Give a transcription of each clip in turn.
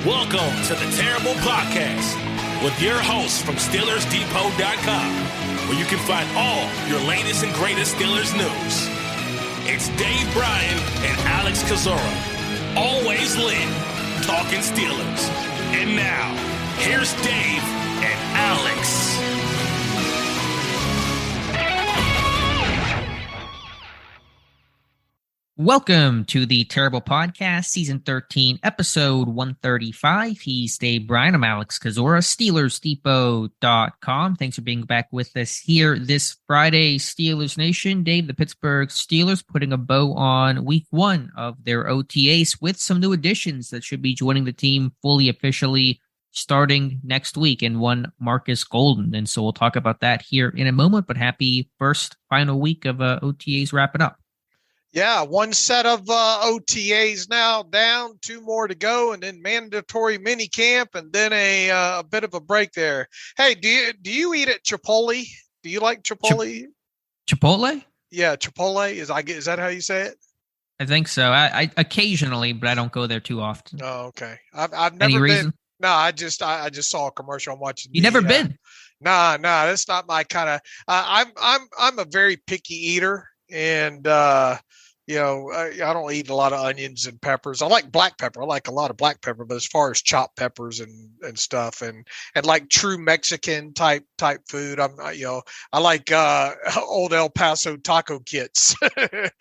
Welcome to the Terrible Podcast with your hosts from SteelersDepot.com, where you can find all your latest and greatest Steelers news. It's Dave Bryan and Alex Kozora, always lit, talking Steelers. And now, here's Dave and Alex. Welcome to the Terrible Podcast, Season 13, Episode 135. He's Dave Bryan. I'm Alex Kozora, SteelersDepot.com. Thanks for being back with us here this Friday, Steelers Nation. Dave, the Pittsburgh Steelers putting a bow on Week 1 of their OTAs with some new additions that should be joining the team fully officially starting next week, and one Markus Golden. And so we'll talk about that here in a moment, but happy first final week of OTAs wrapping up. Yeah, one set of OTAs now down, two more to go, and then mandatory mini camp, and then a bit of a break there. Hey, do you eat at Chipotle? Do you like Chipotle? Chipotle? Yeah, Chipotle is that how you say it? I think so. I occasionally, but I don't go there too often. Oh, okay. I've never Any been. reason? No, I just saw a commercial. I'm watching. You never been? No, that's not my kind of. I'm a very picky eater, and I don't eat a lot of onions and peppers. I like black pepper. I like a lot of black pepper, but as far as chopped peppers and stuff and like true Mexican type food, I like old El Paso taco kits.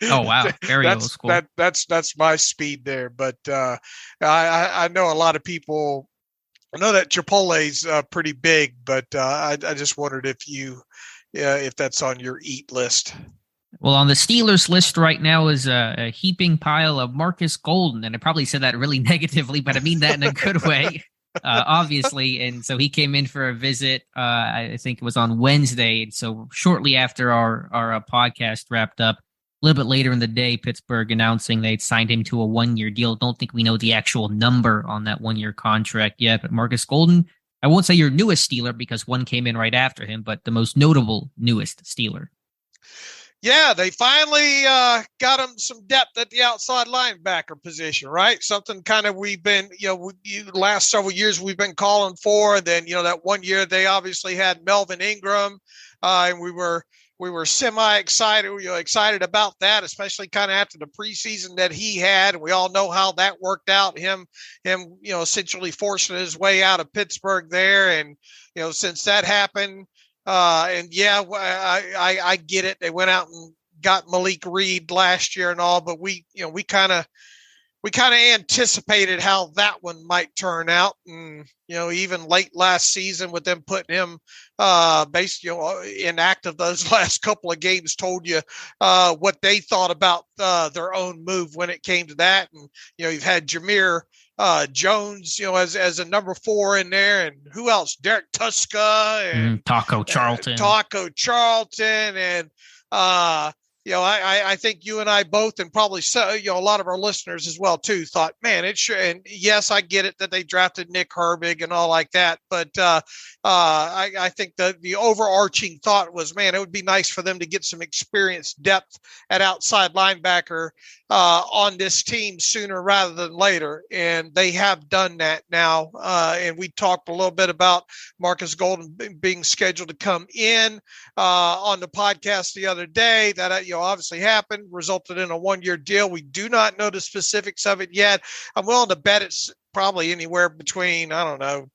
Oh wow, very old school. That's my speed there. But I know a lot of people. I know that Chipotle's pretty big, but I just wondered if that's on your eat list. Well, on the Steelers list right now is a heaping pile of Markus Golden, and I probably said that really negatively, but I mean that in a good way, obviously. And so he came in for a visit, I think it was on Wednesday. And so shortly after our podcast wrapped up, a little bit later in the day, Pittsburgh announcing they'd signed him to a one-year deal. Don't think we know the actual number on that one-year contract yet, but Markus Golden, I won't say your newest Steeler because one came in right after him, but the most notable newest Steeler. Yeah, they finally got him some depth at the outside linebacker position, right? Something kind of we've been, last several years we've been calling for. And then, that one year they obviously had Melvin Ingram, and we were semi-excited. We were excited about that, especially kind of after the preseason that he had. And we all know how that worked out. Him, essentially forcing his way out of Pittsburgh there. And, since that happened, I get it. They went out and got Malik Reed last year and all, but we kind of anticipated how that one might turn out. And, even late last season with them putting him inactive those last couple of games told you what they thought about their own move when it came to that. And, you've had Jameer Jones, as a number 4 in there, and who else? Derek Tuska and Taco Charlton, and I think you and I both, and probably so, a lot of our listeners as well too, thought, man, it sure. And yes, I get it that they drafted Nick Herbig and all like that, but I think the overarching thought was, man, it would be nice for them to get some experienced depth at outside linebacker on this team sooner rather than later, and they have done that now. And we talked a little bit about Markus Golden being scheduled to come in on the podcast the other day. That obviously happened, resulted in a one-year deal. We do not know the specifics of it yet. I'm willing to bet it's probably anywhere between, I don't know,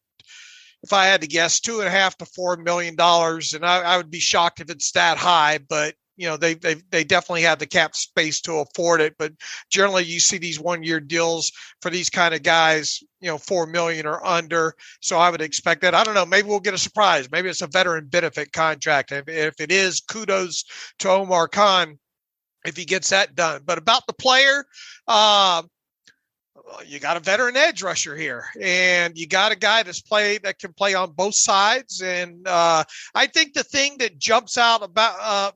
if I had to guess, $2.5 to $4 million, and I would be shocked if it's that high. But they definitely have the cap space to afford it. But generally, you see these one-year deals for these kind of guys, $4 million or under. So I would expect that. I don't know. Maybe we'll get a surprise. Maybe it's a veteran benefit contract. If it is, kudos to Omar Khan if he gets that done. But about the player, you got a veteran edge rusher here, and you got a guy that can play on both sides. And I think the thing that jumps out about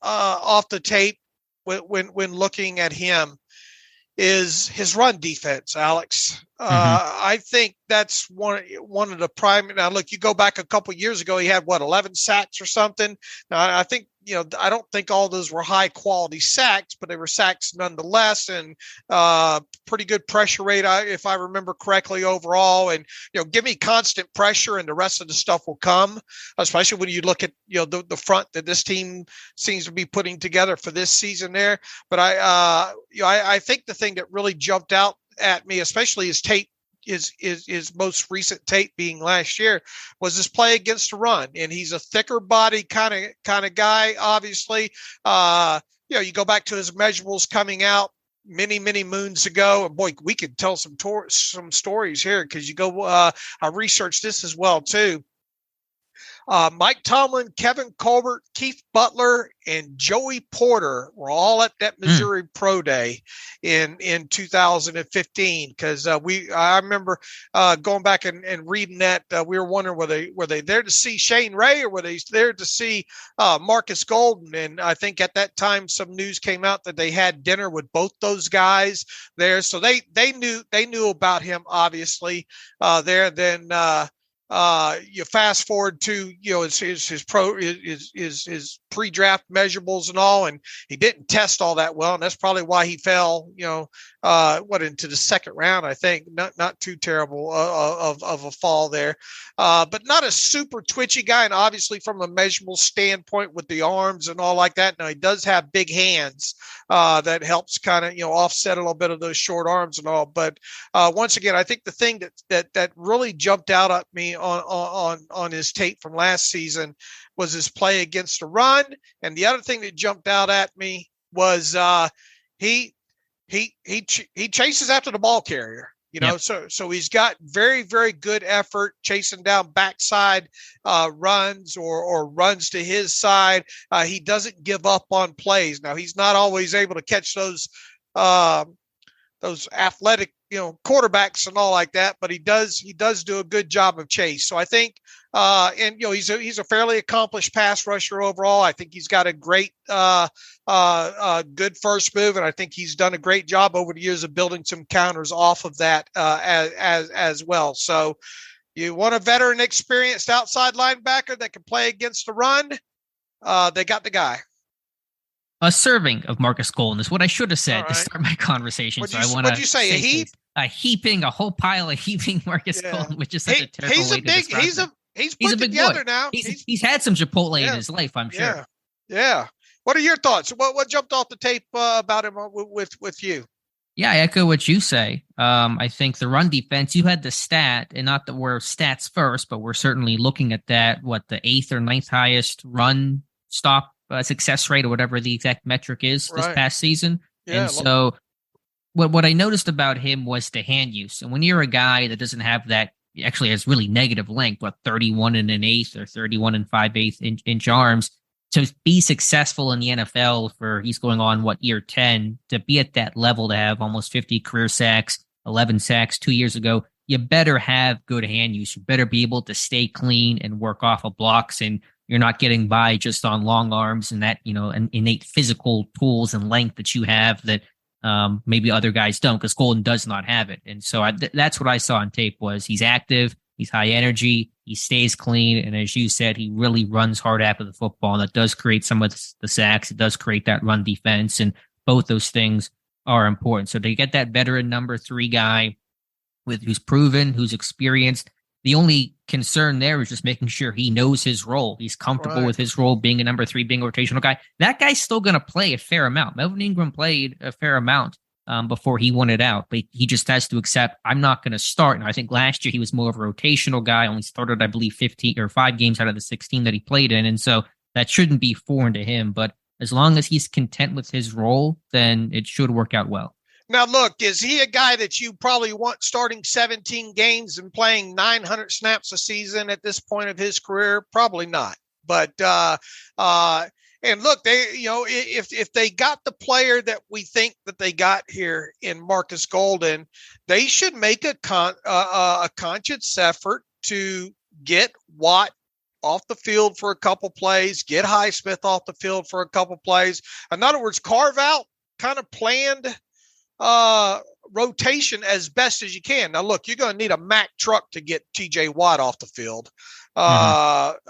off the tape when looking at him is his run defense, Alex. I think that's one of the prime. Now, look, you go back a couple of years ago, he had 11 sacks or something. Now, I think I don't think all those were high quality sacks, but they were sacks nonetheless, and pretty good pressure rate, if I remember correctly, overall. And give me constant pressure, and the rest of the stuff will come. Especially when you look at the front that this team seems to be putting together for this season there. But I think the thing that really jumped out at me, especially his tape, his most recent tape being last year, was his play against the run. And he's a thicker body kind of guy, obviously. You go back to his measurables coming out many moons ago, and boy, we could tell some stories here, because I researched this as well too. Mike Tomlin, Kevin Colbert, Keith Butler, and Joey Porter were all at that Missouri Pro Day in 2015. Because I remember going back and reading that. We were wondering, were they there to see Shane Ray, or were they there to see Markus Golden? And I think at that time some news came out that they had dinner with both those guys there, so they knew about him, obviously, there. Then you fast forward to his pre-draft measurables and all, and he didn't test all that well, and that's probably why he fell into the second round, I think. Not too terrible of a fall there, but not a super twitchy guy. And obviously from a measurable standpoint with the arms and all like that, now he does have big hands that helps kind of offset a little bit of those short arms and all. But once again, I think the thing that really jumped out at me on his tape from last season was his play against the run. And the other thing that jumped out at me was he chases after the ball carrier, Yep. So he's got very, very good effort chasing down backside runs or runs to his side. He doesn't give up on plays. Now, he's not always able to catch those athletic, quarterbacks and all like that, but he does do a good job of chase. So I think, he's a fairly accomplished pass rusher overall. I think he's got a great, good first move, and I think he's done a great job over the years of building some counters off of that as well. So you want a veteran, experienced outside linebacker that can play against the run? They got the guy. A serving of Markus Golden is what I should have said to start my conversation. What'd you say? A heap? A whole pile of heaping Markus Golden, which is such a terrible way to describe him. He's a put big together boy. now. He's had some Chipotle in his life, I'm sure. Yeah. What are your thoughts? What jumped off the tape about him with you? Yeah, I echo what you say. I think the run defense, you had the stat, and not that we're stats first, but we're certainly looking at that, the 8th or 9th highest run stop success rate, or whatever the exact metric is this past season. Yeah, and so what I noticed about him was the hand use. And when you're a guy that doesn't have that, actually has really negative length, 31 and an eighth or 31 and 5/8 inch arms, to be successful in the NFL he's going on year 10, to be at that level, to have almost 50 career sacks, 11 sacks 2 years ago, you better have good hand use. You better be able to stay clean and work off of blocks, and you're not getting by just on long arms and that, an innate physical tools and length that you have that maybe other guys don't, because Golden does not have it. And so that's what I saw on tape. Was he's active, he's high energy, he stays clean, and as you said, he really runs hard after the football, and that does create some of the sacks. It does create that run defense, and both those things are important. So to get that veteran number 3 guy who's proven, who's experienced, the only concern there is just making sure he knows his role. He's comfortable with his role, being a number 3, being a rotational guy. That guy's still going to play a fair amount. Melvin Ingram played a fair amount before he won it out, but he just has to accept, I'm not going to start. And I think last year he was more of a rotational guy, only started, I believe, 15 or 5 games out of the 16 that he played in. And so that shouldn't be foreign to him. But as long as he's content with his role, then it should work out well. Now, look, is he a guy that you probably want starting 17 games and playing 900 snaps a season at this point of his career? Probably not. But, and look, if they got the player that we think that they got here in Markus Golden, they should make a conscious effort to get Watt off the field for a couple plays, get Highsmith off the field for a couple plays. In other words, carve out kind of planned rotation as best as you can. Now, look, you're going to need a Mack truck to get TJ Watt off the field, But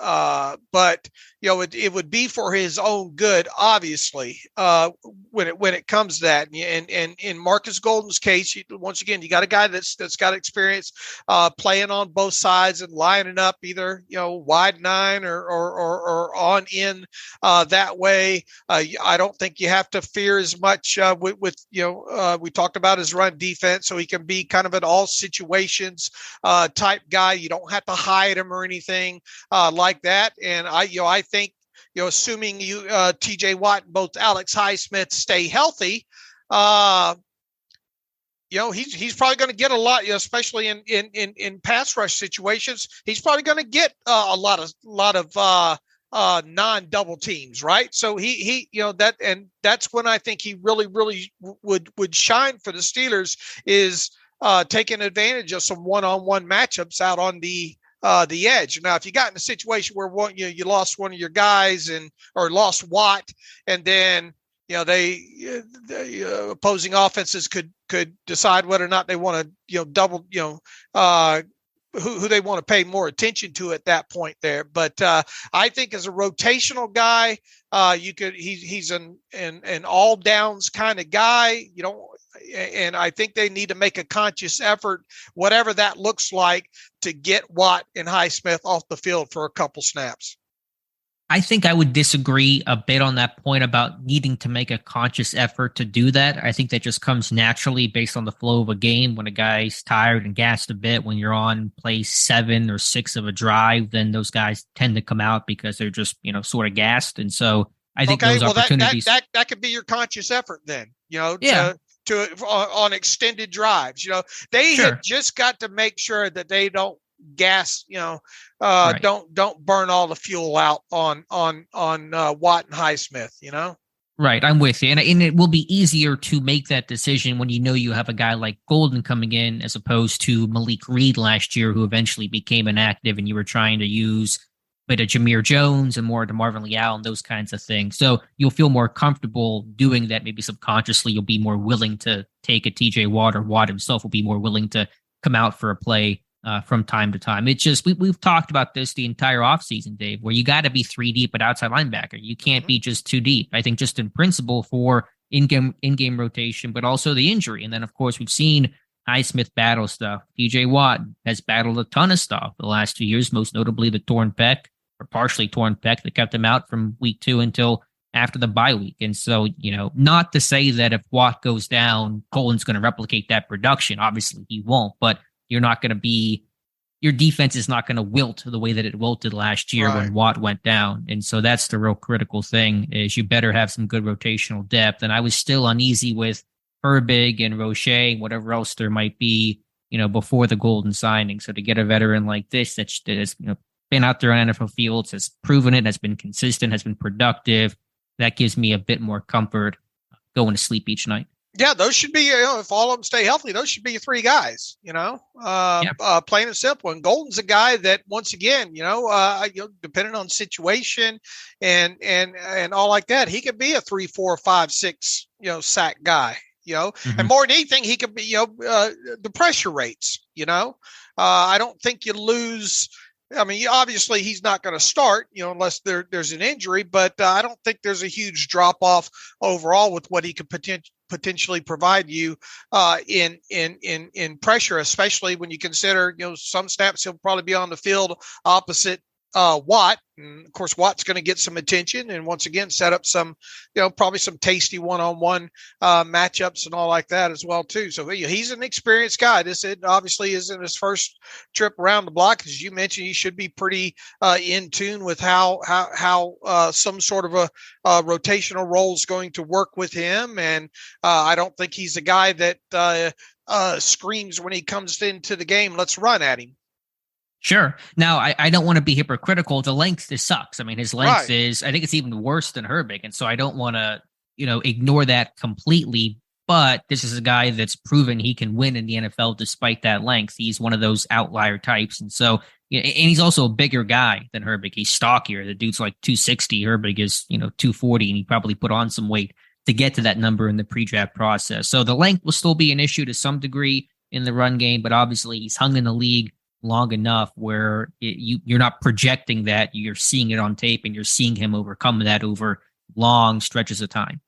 it would be for his own good, obviously, when it comes to that. And in Markus Golden's case, once again, you got a guy that's got experience playing on both sides and lining up either wide 9 or on in that way. I don't think you have to fear as much with we talked about his run defense, so he can be kind of an all situations type guy. You don't have to hide him or anything like that. And I think, assuming TJ Watt and both Alex Highsmith stay healthy, he's probably going to get a lot, especially in pass rush situations. He's probably going to get a lot of non-double teams, right? So he that's when I think he really would shine for the Steelers, is taking advantage of some one-on-one matchups out on the edge. Now, if you got in a situation where you lost one of your guys or lost Watt, and then the opposing offenses could decide whether or not they want to double who they want to pay more attention to at that point there. But I think as a rotational guy, he's an all downs kind of guy, and I think they need to make a conscious effort, whatever that looks like, to get Watt and Highsmith off the field for a couple snaps. I think I would disagree a bit on that point about needing to make a conscious effort to do that. I think that just comes naturally based on the flow of a game. When a guy's tired and gassed a bit, when you're on play 7 or 6 of a drive, then those guys tend to come out because they're just, sort of gassed. And so I think those opportunities... That could be your conscious effort then, to on extended drives. They have just got to make sure that they don't gas, right. Don't burn all the fuel out on Watt and Highsmith, Right, I'm with you. And it will be easier to make that decision when you have a guy like Golden coming in, as opposed to Malik Reed last year, who eventually became inactive, and you were trying to use a bit of Jameer Jones and more to Marvin Leal and those kinds of things. So you'll feel more comfortable doing that. Maybe subconsciously you'll be more willing to take a TJ Watt, or Watt himself will be more willing to come out for a play from time to time. It's just, we've talked about this the entire offseason, Dave, where you got to be 3 deep at outside linebacker. You can't be just 2 deep. I think just in principle for in-game rotation, but also the injury. And then, of course, we've seen Highsmith battle stuff. TJ Watt has battled a ton of stuff the last 2 years, most notably the torn pec, or partially torn pec, that kept him out from week 2 until after the bye week. And so, not to say that if Watt goes down, Golden's going to replicate that production. Obviously, he won't, but your defense is not going to wilt the way that it wilted last year when Watt went down. And so that's the real critical thing, is you better have some good rotational depth. And I was still uneasy with Herbig and Roche and whatever else there might be, before the Golden signing. So to get a veteran like this that has been out there on NFL fields, has proven it, has been consistent, has been productive, that gives me a bit more comfort going to sleep each night. Yeah, those should be, if all of them stay healthy, those should be your 3 guys, plain and simple. And Golden's a guy that, once again, depending on situation and all like that, he could be a 3, 4, 5, 6, sack guy, and more than anything, he could be, the pressure rates, I don't think you lose. I mean, obviously he's not going to start, unless there's an injury, but I don't think there's a huge drop off overall with what he could potentially provide you in pressure, especially when you consider, some snaps he'll probably be on the field opposite Watt. And of course, Watt's going to get some attention and once again set up some, probably some tasty one-on-one matchups and all like that as well too. So he's an experienced guy. This obviously isn't his first trip around the block. As you mentioned, he should be pretty in tune with how some sort of a rotational role is going to work with him. And I don't think he's a guy that screams when he comes into the game, let's run at him. Sure. Now, I don't want to be hypocritical. The length sucks. I mean, his length is, I think it's even worse than Herbig. And so I don't want to, ignore that completely. But this is a guy that's proven he can win in the NFL despite that length. He's one of those outlier types. And so, and he's also a bigger guy than Herbig. He's stockier. The dude's like 260. Herbig is, 240. And he probably put on some weight to get to that number in the pre-draft process. So the length will still be an issue to some degree in the run game. But obviously, he's hung in the league long enough where you're not projecting that, you're seeing it on tape and you're seeing him overcome that over long stretches of time.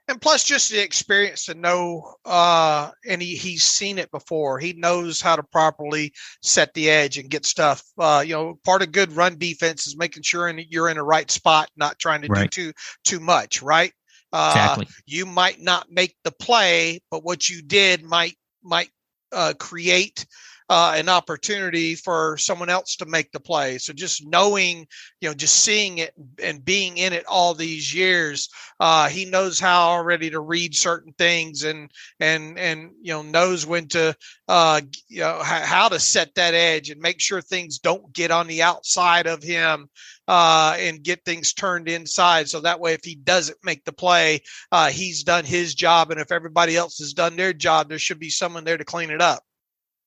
And plus just the experience to know, and he's seen it before. He knows how to properly set the edge and get stuff. Part of good run defense is making sure you're in the right spot, not trying to do too much, right? Exactly. You might not make the play, but what you did might create an opportunity for someone else to make the play. So just knowing, just seeing it and being in it all these years, he knows how already to read certain things and knows when to, how to set that edge and make sure things don't get on the outside of him, and get things turned inside. So that way, if he doesn't make the play, he's done his job. And if everybody else has done their job, there should be someone there to clean it up.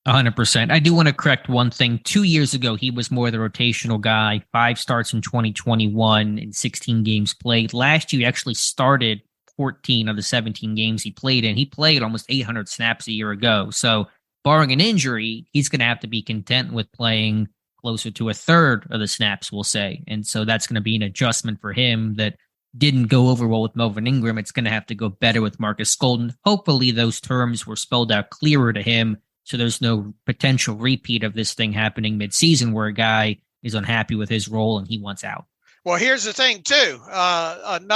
100%. I do want to correct one thing. 2 years ago, he was more the rotational guy. 5 starts in 2021 and 16 games played. Last year, he actually started 14 of the 17 games he played in. He played almost 800 snaps a year ago. So barring an injury, he's going to have to be content with playing closer to a third of the snaps, we'll say. And so that's going to be an adjustment for him that didn't go over well with Melvin Ingram. It's going to have to go better with Markus Golden. Hopefully those terms were spelled out clearer to him, so there's no potential repeat of this thing happening midseason where a guy is unhappy with his role and he wants out. Well, here's the thing, too. And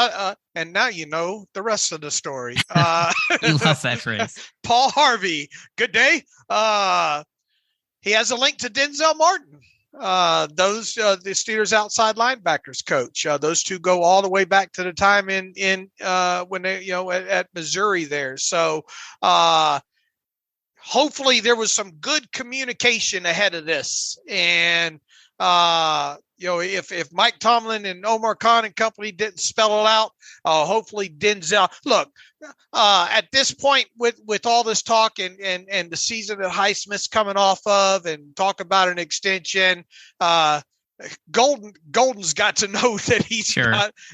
now you know the rest of the story. You love that phrase. Paul Harvey, good day. He has a link to Denzel Martin. The Steelers outside linebackers coach. Those two go all the way back to the time in when they, at Missouri there. So, hopefully there was some good communication ahead of this. And, if Mike Tomlin and Omar Khan and company didn't spell it out, hopefully Denzel, look, at this point with all this talk and the season that Highsmith's coming off of and talk about an extension, Golden's got to know that he's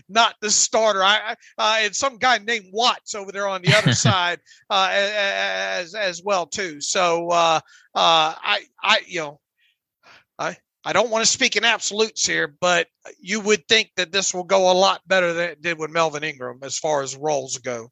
not the starter. And some guy named Watts over there on the other side as well too. So I don't want to speak in absolutes here, but you would think that this will go a lot better than it did with Melvin Ingram as far as roles go.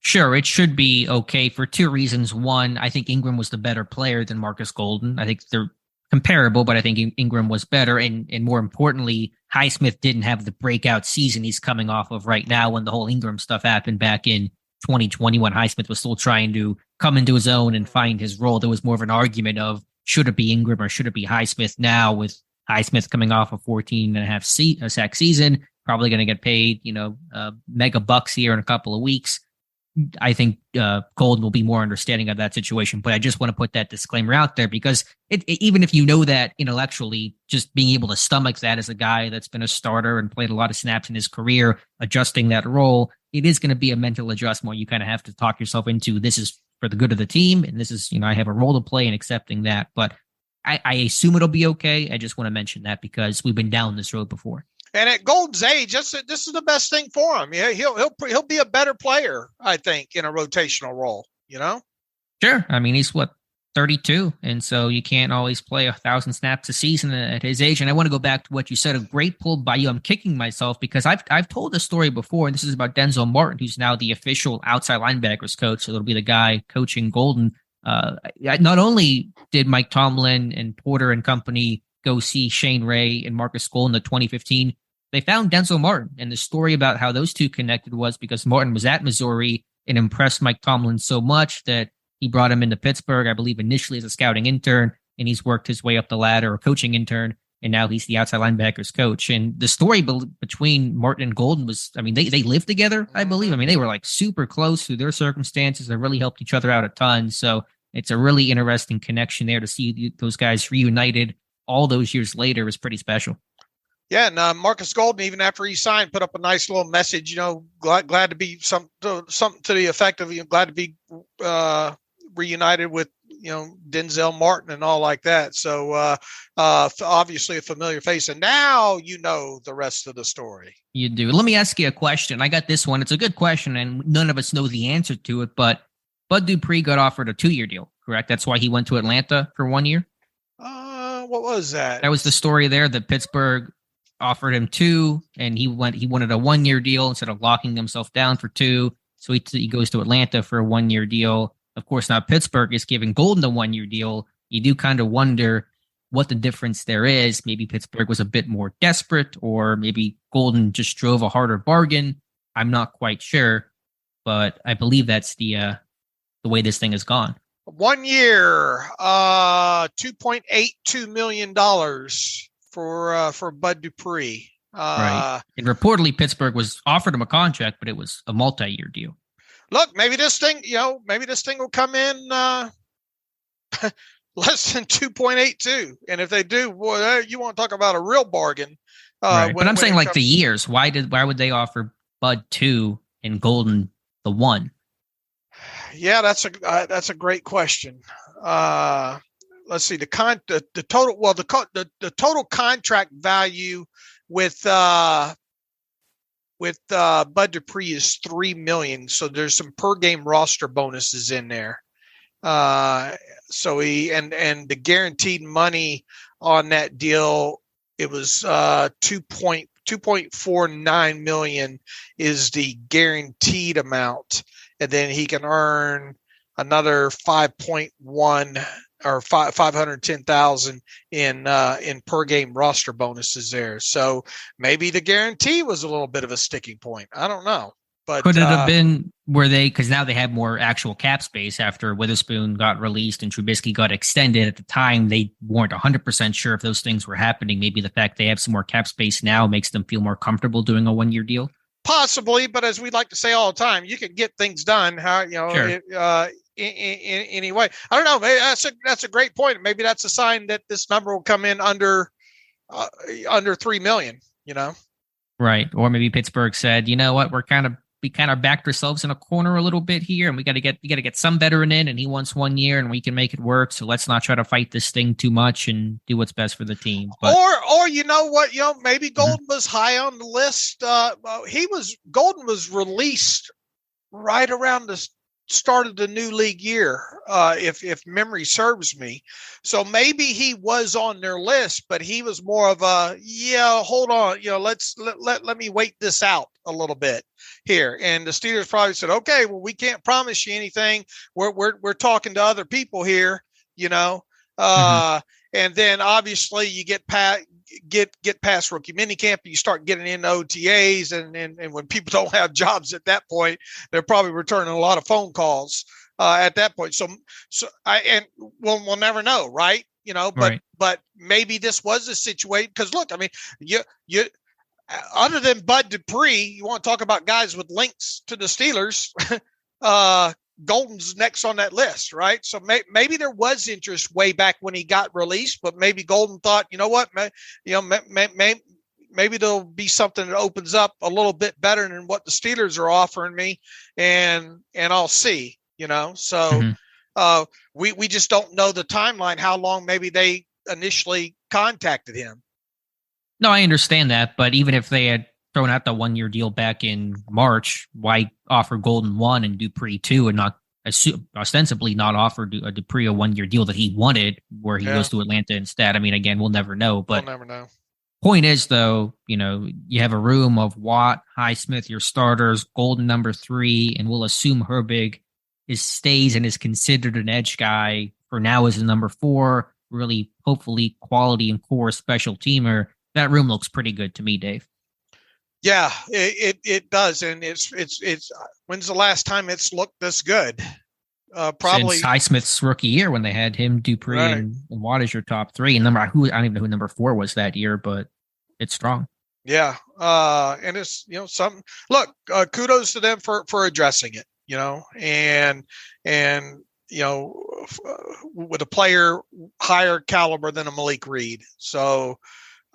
Sure, it should be okay for 2 reasons. One, I think Ingram was the better player than Markus Golden. I think they're comparable, but I think Ingram was better. And more importantly, Highsmith didn't have the breakout season he's coming off of right now when the whole Ingram stuff happened back in 2020 when Highsmith was still trying to come into his own and find his role. There was more of an argument of should it be Ingram or should it be Highsmith. Now with Highsmith coming off a 14.5 sack season, probably going to get paid, mega bucks here in a couple of weeks. I think Golden will be more understanding of that situation. But I just want to put that disclaimer out there because even if you know that intellectually, just being able to stomach that as a guy that's been a starter and played a lot of snaps in his career, adjusting that role, it is going to be a mental adjustment. You kind of have to talk yourself into this is for the good of the team. And this is, I have a role to play in accepting that. But I assume it'll be okay. I just want to mention that because we've been down this road before. And at Golden's age, this is the best thing for him. Yeah, he'll be a better player, I think, in a rotational role. Sure. I mean, he's 32, and so you can't always play 1,000 snaps a season at his age. And I want to go back to what you said. A great pull by you. I'm kicking myself because I've told this story before, and this is about Denzel Martin, who's now the official outside linebackers coach. So it'll be the guy coaching Golden. Not only did Mike Tomlin and Porter and company go see Shane Ray and Markus Golden in 2015, they found Denzel Martin. And the story about how those two connected was because Martin was at Missouri and impressed Mike Tomlin so much that he brought him into Pittsburgh, I believe initially as a scouting intern, and he's worked his way up the ladder, a coaching intern, and now he's the outside linebackers coach. And the story between Martin and Golden was, I mean, they lived together, I believe. I mean, they were like super close through their circumstances. They really helped each other out a ton. So it's a really interesting connection there to see those guys reunited all those years later is pretty special. Yeah, and Markus Golden, even after he signed, put up a nice little message. Glad to be something to the effect of glad to be reunited with Denzel Martin and all like that. So obviously a familiar face, and now the rest of the story. You do. Let me ask you a question. I got this one. It's a good question, and none of us know the answer to it. But Bud Dupree got offered a 2-year deal, correct? That's why he went to Atlanta for 1 year. What was that? That was the story there that Pittsburgh offered him 2, and he wanted a 1-year deal instead of locking himself down for 2. So he goes to Atlanta for a 1-year deal. Of course, now Pittsburgh is giving Golden a 1-year deal. You do kind of wonder what the difference there is. Maybe Pittsburgh was a bit more desperate, or maybe Golden just drove a harder bargain. I'm not quite sure, but I believe that's the way this thing has gone. 1 year, $2.82 million for Bud Dupree. Right. And reportedly Pittsburgh was offered him a contract, but it was a multi-year deal. Look, maybe this thing will come in less than 2.82. And if they do, boy, you want to talk about a real bargain. Right. But I'm saying like the years. Why would they offer Bud 2 and Golden the 1? Yeah, that's a great question. Let's see the total. Well, the total contract value with Bud Dupree is $3 million. So there's some per game roster bonuses in there. So and the guaranteed money on that deal, it was 2.49 million is the guaranteed amount, and then he can earn another 5.1 or 510,000 in per game roster bonuses there. So maybe the guarantee was a little bit of a sticking point. I don't know. But could it have been because now they have more actual cap space after Witherspoon got released and Trubisky got extended. At the time, they weren't 100% sure if those things were happening. Maybe the fact they have some more cap space now makes them feel more comfortable doing a 1-year deal. Possibly, but as we like to say all the time, you can get things done. Sure. In any way. I don't know. Maybe that's a great point. Maybe that's a sign that this number will come in under 3 million. Right. Or maybe Pittsburgh said, you know what, we kind of backed ourselves in a corner a little bit here, and we got to get some veteran in, and he wants 1 year, and we can make it work. So let's not try to fight this thing too much and do what's best for the team. But, or you know what, maybe Golden was high on the list. Golden was released right around the start of the new league year, if memory serves me. So maybe he was on their list, but he was more of a, hold on, let me wait this out a little bit here. And the Steelers probably said, okay, well, we can't promise you anything. We're talking to other people here, and then obviously you get past rookie minicamp, you start getting into OTAs, and when people don't have jobs at that point, they're probably returning a lot of phone calls at that point. So we'll never know, right? But maybe this was a situation, because look, I mean, you other than Bud Dupree, you want to talk about guys with links to the Steelers. Golden's next on that list, right? So maybe there was interest way back when he got released, but maybe Golden thought, you know what, maybe there'll be something that opens up a little bit better than what the Steelers are offering me, and I'll see, So we just don't know the timeline, how long maybe they initially contacted him. No, I understand that, but even if they had thrown out the 1-year deal back in March, why offer Golden 1 and Dupree 2 and not ostensibly not offer Dupree a 1-year deal that he wanted, where he goes to Atlanta instead? I mean, again, we'll never know. But we'll never know. Point is, though, you have a room of Watt, Highsmith, your starters, Golden number 3, and we'll assume Herbig stays and is considered an edge guy for now as a number 4, really, hopefully, quality and core special teamer. That room looks pretty good to me, Dave. Yeah, it does, and it's. When's the last time it's looked this good? Probably since Highsmith's rookie year, when they had him, Dupree, and Watt as your top 3. And I don't even know who number 4 was that year, but it's strong. Yeah, and it's something. Look, kudos to them for addressing it. And with a player higher caliber than a Malik Reed, so.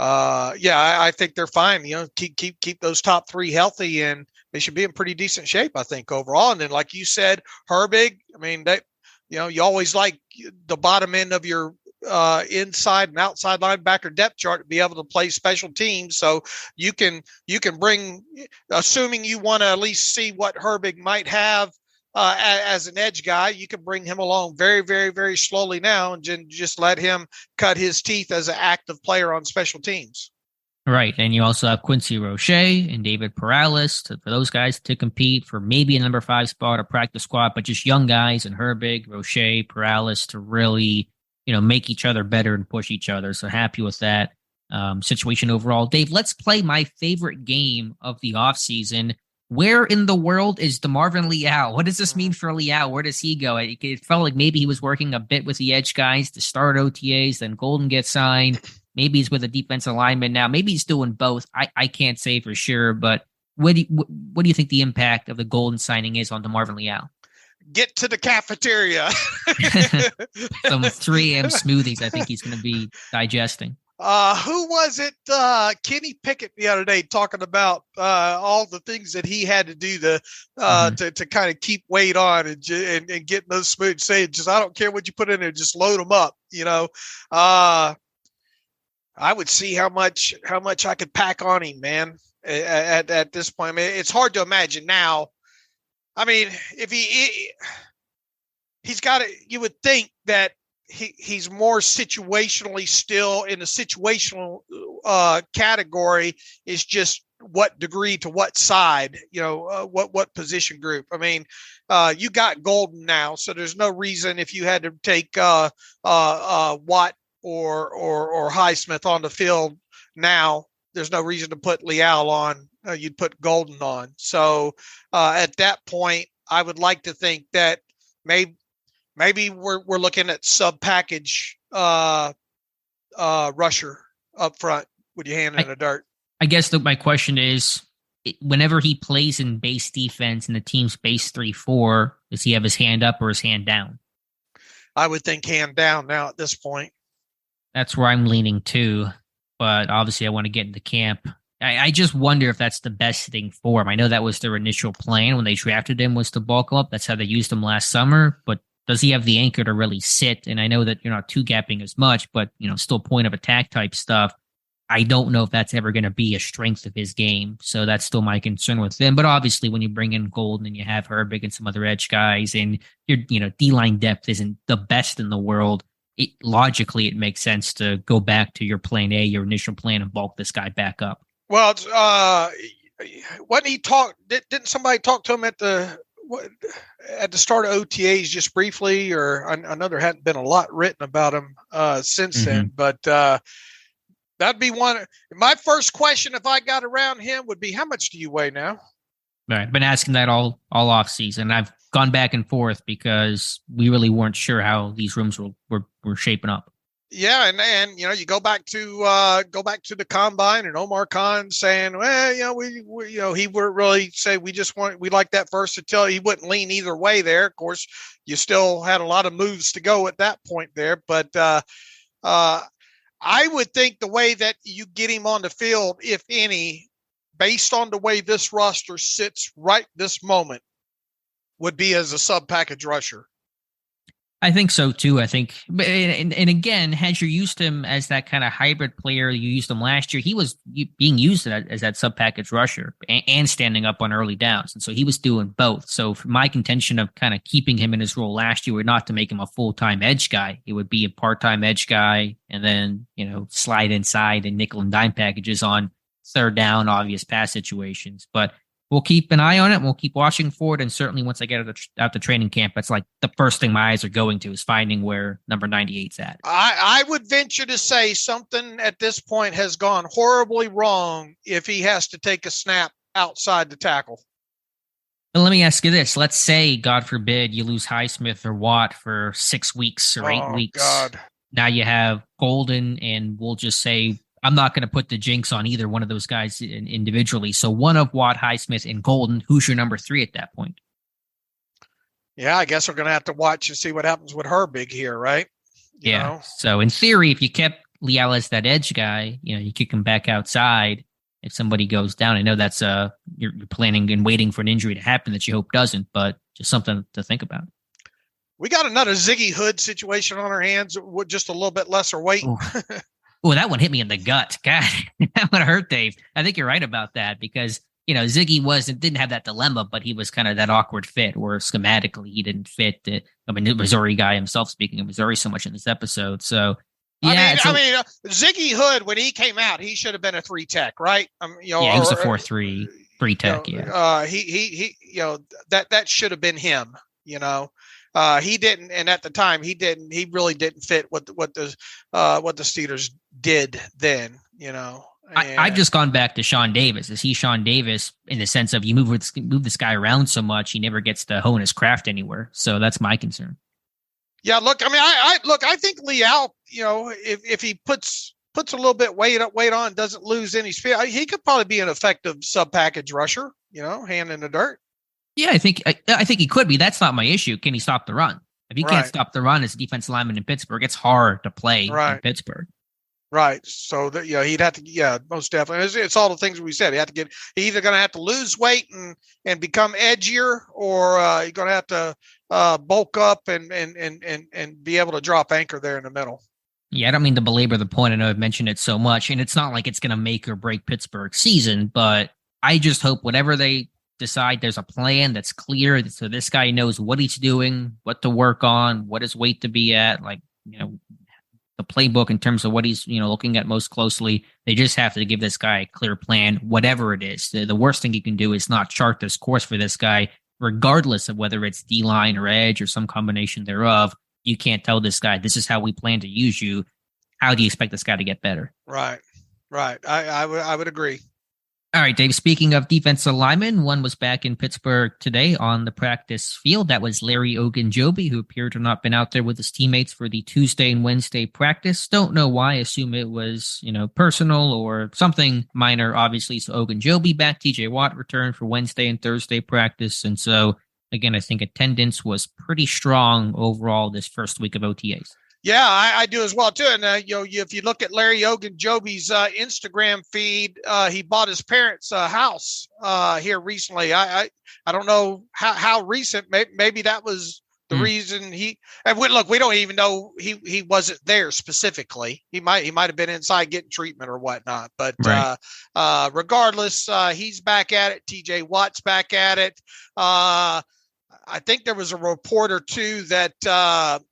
I think they're fine. Keep those top 3 healthy, and they should be in pretty decent shape, I think, overall. And then, like you said, Herbig, I mean, you always like the bottom end of your inside and outside linebacker depth chart to be able to play special teams. So you can bring, assuming you want to at least see what Herbig might have as an edge guy. You can bring him along very, very, very slowly now and just let him cut his teeth as an active player on special teams. Right. And you also have Quincy Roche and David Perales for those guys to compete for maybe a number 5 spot or practice squad, but just young guys and Herbig, Roche, Perales to really, make each other better and push each other. So happy with that situation overall. Dave, let's play my favorite game of the offseason. Where in the world is DeMarvin Leal? What does this mean for Leal? Where does he go? It felt like maybe he was working a bit with the edge guys to start OTAs, then Golden gets signed. Maybe he's with a defensive lineman now. Maybe he's doing both. I can't say for sure, but what do you think the impact of the Golden signing is on DeMarvin Leal? Get to the cafeteria. Some 3 a.m. smoothies I think he's going to be digesting. Who was it? Kenny Pickett the other day talking about all the things that he had to do to kind of keep weight on and get those smoothies. Saying, just I don't care what you put in there, just load them up. I would see how much I could pack on him, man. At this point, I mean, it's hard to imagine now. I mean, if he's got it, you would think that he's more situationally still in the situational category is just what degree to what side, what position group. I mean, you got Golden now, so there's no reason if you had to take Watt or Highsmith on the field now, there's no reason to put Leal on. You'd put Golden on. So at that point, I would like to think that maybe we're looking at sub package rusher up front with your hand in the dirt. I guess my question is, whenever he plays in base defense and the team's base 3-4, does he have his hand up or his hand down? I would think hand down now at this point. That's where I'm leaning too, but obviously I want to get into camp. I just wonder if that's the best thing for him. I know that was their initial plan when they drafted him, was to bulk him up. That's how they used him last summer, but does he have the anchor to really sit? And I know that you're not two-gapping as much, but still point of attack type stuff. I don't know if that's ever going to be a strength of his game. So that's still my concern with him. But obviously when you bring in Golden and you have Herbig and some other edge guys and your D-line depth isn't the best in the world, logically it makes sense to go back to your plan A, your initial plan, and bulk this guy back up. Well, when he talked, didn't somebody talk to him at the start of OTAs just briefly? Or I know there hadn't been a lot written about him since then, but that'd be one. My first question, if I got around him, would be, how much do you weigh now? Right. I've been asking that all off season. I've gone back and forth because we really weren't sure how these rooms were shaping up. Yeah, and you go back to the combine and Omar Khan saying, well, we he would really say we like that versatility. He wouldn't lean either way there. Of course, you still had a lot of moves to go at that point there, but I would think the way that you get him on the field, if any, based on the way this roster sits right this moment, would be as a sub-package rusher. I think so too. I think, and again, had you used him as that kind of hybrid player, you used him last year, he was being used as that sub-package rusher and standing up on early downs. And so he was doing both. So for my contention of kind of keeping him in his role last year, would not to make him a full-time edge guy. It would be a part-time edge guy and then, slide inside and nickel and dime packages on third down, obvious pass situations. But we'll keep an eye on it. We'll keep watching for it. And certainly once I get out the training camp, it's like the first thing my eyes are going to is finding where number 98's at. I would venture to say something at this point has gone horribly wrong if he has to take a snap outside the tackle. But let me ask you this. Let's say, God forbid, you lose Highsmith or Watt for 6 weeks or 8 weeks. God. Now you have Golden, and we'll just say, I'm not going to put the jinx on either one of those guys individually. So one of Watt, Highsmith, and Golden, who's your number 3 at that point? Yeah, I guess we're going to have to watch and see what happens with Herbig here, right? You know? So in theory, if you kept Leal as that edge guy, you kick him back outside if somebody goes down. I know that's you're planning and waiting for an injury to happen that you hope doesn't, but just something to think about. We got another Ziggy Hood situation on our hands with just a little bit lesser weight. Oh, that one hit me in the gut. God, that would hurt, Dave. I think you're right about that because Ziggy didn't have that dilemma, but he was kind of that awkward fit where schematically he didn't fit. The Missouri guy himself, speaking of Missouri so much in this episode. So, yeah. Ziggy Hood, when he came out, he should have been a 3 tech, right? He was a 4-3 tech. He that should have been him. He didn't, and at the time he really didn't fit what the Steelers did then. I've just gone back to Sean Davis. Is he Sean Davis in the sense of you move this guy around so much, he never gets to hone his craft anywhere. So that's my concern. Yeah, look, I think Leal, if he puts a little bit weight on, doesn't lose any speed, he could probably be an effective sub-package rusher, hand in the dirt. Yeah, I think he could be. That's not my issue. Can he stop the run? If he can't stop the run as a defensive lineman in Pittsburgh, it's hard to play in Pittsburgh. Right. So that, he'd have to, most definitely. It's all the things we said. He's either going to have to lose weight and become edgier, or he's going to have to bulk up and be able to drop anchor there in the middle. Yeah, I don't mean to belabor the point. I know I've mentioned it so much, and it's not like it's going to make or break Pittsburgh's season, but I just hope whatever they decide, there's a plan that's clear, so this guy knows what he's doing, what to work on, what his weight to be at, the playbook in terms of what he's, looking at most closely. They just have to give this guy a clear plan, whatever it is. The worst thing you can do is not chart this course for this guy, regardless of whether it's D-line or edge or some combination thereof. You can't tell this guy, this is how we plan to use you. How do you expect this guy to get better? Right. I would agree. All right, Dave, speaking of defensive linemen, one was back in Pittsburgh today on the practice field. That was Larry Ogunjobi, who appeared to have not been out there with his teammates for the Tuesday and Wednesday practice. Don't know why. Assume it was, personal or something minor, obviously. So Ogunjobi back. TJ Watt returned for Wednesday and Thursday practice. And so, again, I think attendance was pretty strong overall this first week of OTAs. Yeah, I do as well too. And if you look at Larry Ogunjobi's Instagram feed, he bought his parents' house here recently. I don't know how recent. Maybe that was the reason he. And we don't even know he wasn't there specifically. He might have been inside getting treatment or whatnot. But regardless, he's back at it. TJ Watt's back at it. I think there was a report or two that.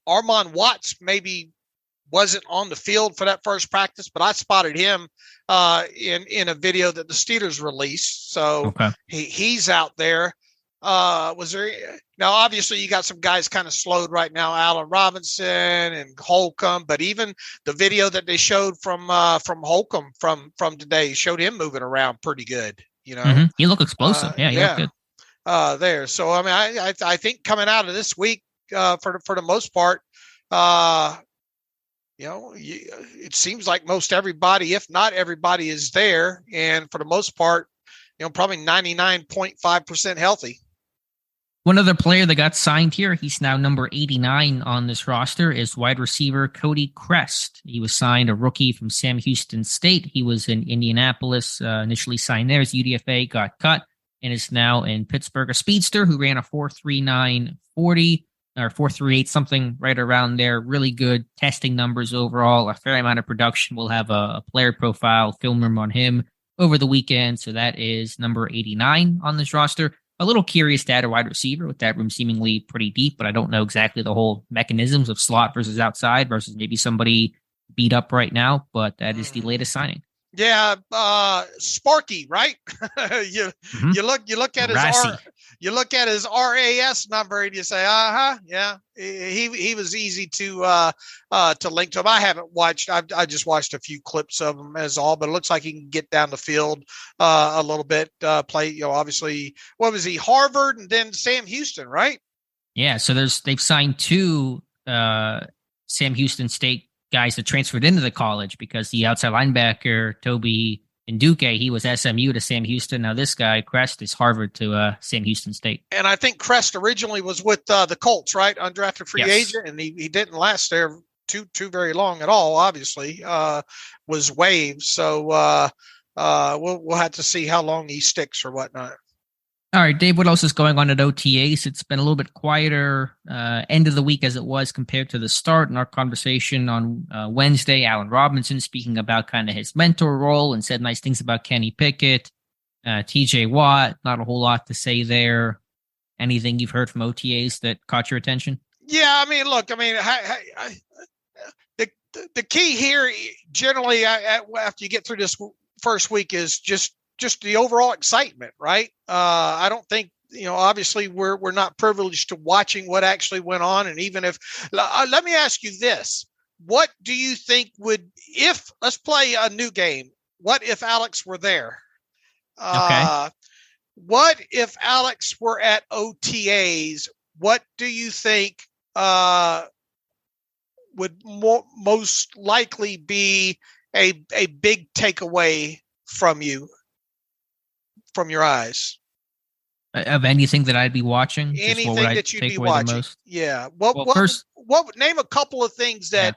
Armand Watts maybe wasn't on the field for that first practice, but I spotted him in a video that the Steelers released. So he's out there. Was there now? Obviously, you got some guys kind of slowed right now, Allen Robinson and Holcomb. But even the video that they showed from Holcomb from today showed him moving around pretty good. He looked explosive. He looked good. There. So, I think coming out of this week, for the most part, it seems like most everybody, if not everybody, is there. And for the most part, probably 99.5% healthy. One other player that got signed here, he's now number 89 on this roster, is wide receiver Cody Crest. He was signed a rookie from Sam Houston State. He was in Indianapolis, initially signed there as UDFA, got cut, and is now in Pittsburgh, a speedster who ran a 4.39 40 or 4.38, something right around there. Really good testing numbers overall, a fair amount of production. We'll have a player profile film room on him over the weekend. So that is number 89 on this roster. A little curious to add a wide receiver with that room seemingly pretty deep, but I don't know exactly the whole mechanisms of slot versus outside versus maybe somebody beat up right now, but that is the latest signing. Yeah, Sparky, right? You look at his RAS number and you say, yeah. He was easy to link to him. I haven't watched. I just watched a few clips of him as all, but it looks like he can get down the field a little bit. Play, obviously, what was he? Harvard and then Sam Houston, right? Yeah. So they've signed two Sam Houston State guys that transferred into the college because the outside linebacker, Toby Nduke, he was SMU to Sam Houston. Now this guy, Crest, is Harvard to Sam Houston State. And I think Crest originally was with the Colts, right? Undrafted free agent, and he didn't last there too very long at all, obviously. Was waived. So we'll have to see how long he sticks or whatnot. All right, Dave, what else is going on at OTAs? It's been a little bit quieter end of the week as it was compared to the start. In our conversation on Wednesday, Allen Robinson speaking about kind of his mentor role and said nice things about Kenny Pickett. TJ Watt, not a whole lot to say there. Anything you've heard from OTAs that caught your attention? Yeah, I mean, look, the key here generally after you get through this first week is just the overall excitement, right? I don't think, obviously we're not privileged to watching what actually went on. And even if, let me ask you this, what do you think if let's play a new game, what if Alex were there? Okay. What if Alex were at OTAs? What do you think would most likely be a big takeaway from your eyes? Of anything that I'd be watching? Anything that you'd be watching. Yeah. What name a couple of things that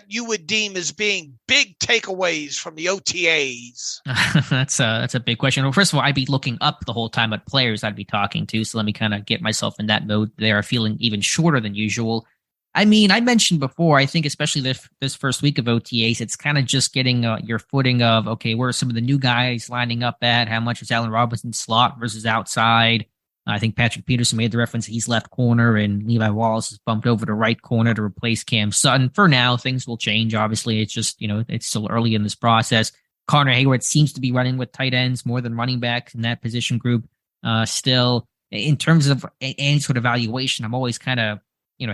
you would deem as being big takeaways from the OTAs? That's a big question. Well, first of all, I'd be looking up the whole time at players I'd be talking to. So let me kind of get myself in that mode. They are feeling even shorter than usual. I mean, I mentioned before, I think especially this first week of OTAs, it's kind of just getting your footing of, okay, where are some of the new guys lining up at? How much is Allen Robinson slot versus outside? I think Patrick Peterson made the reference he's left corner and Levi Wallace is bumped over to right corner to replace Cam Sutton. For now, things will change. Obviously, it's just, it's still early in this process. Connor Hayward seems to be running with tight ends more than running backs in that position group. Still, in terms of any sort of evaluation, I'm always kind of,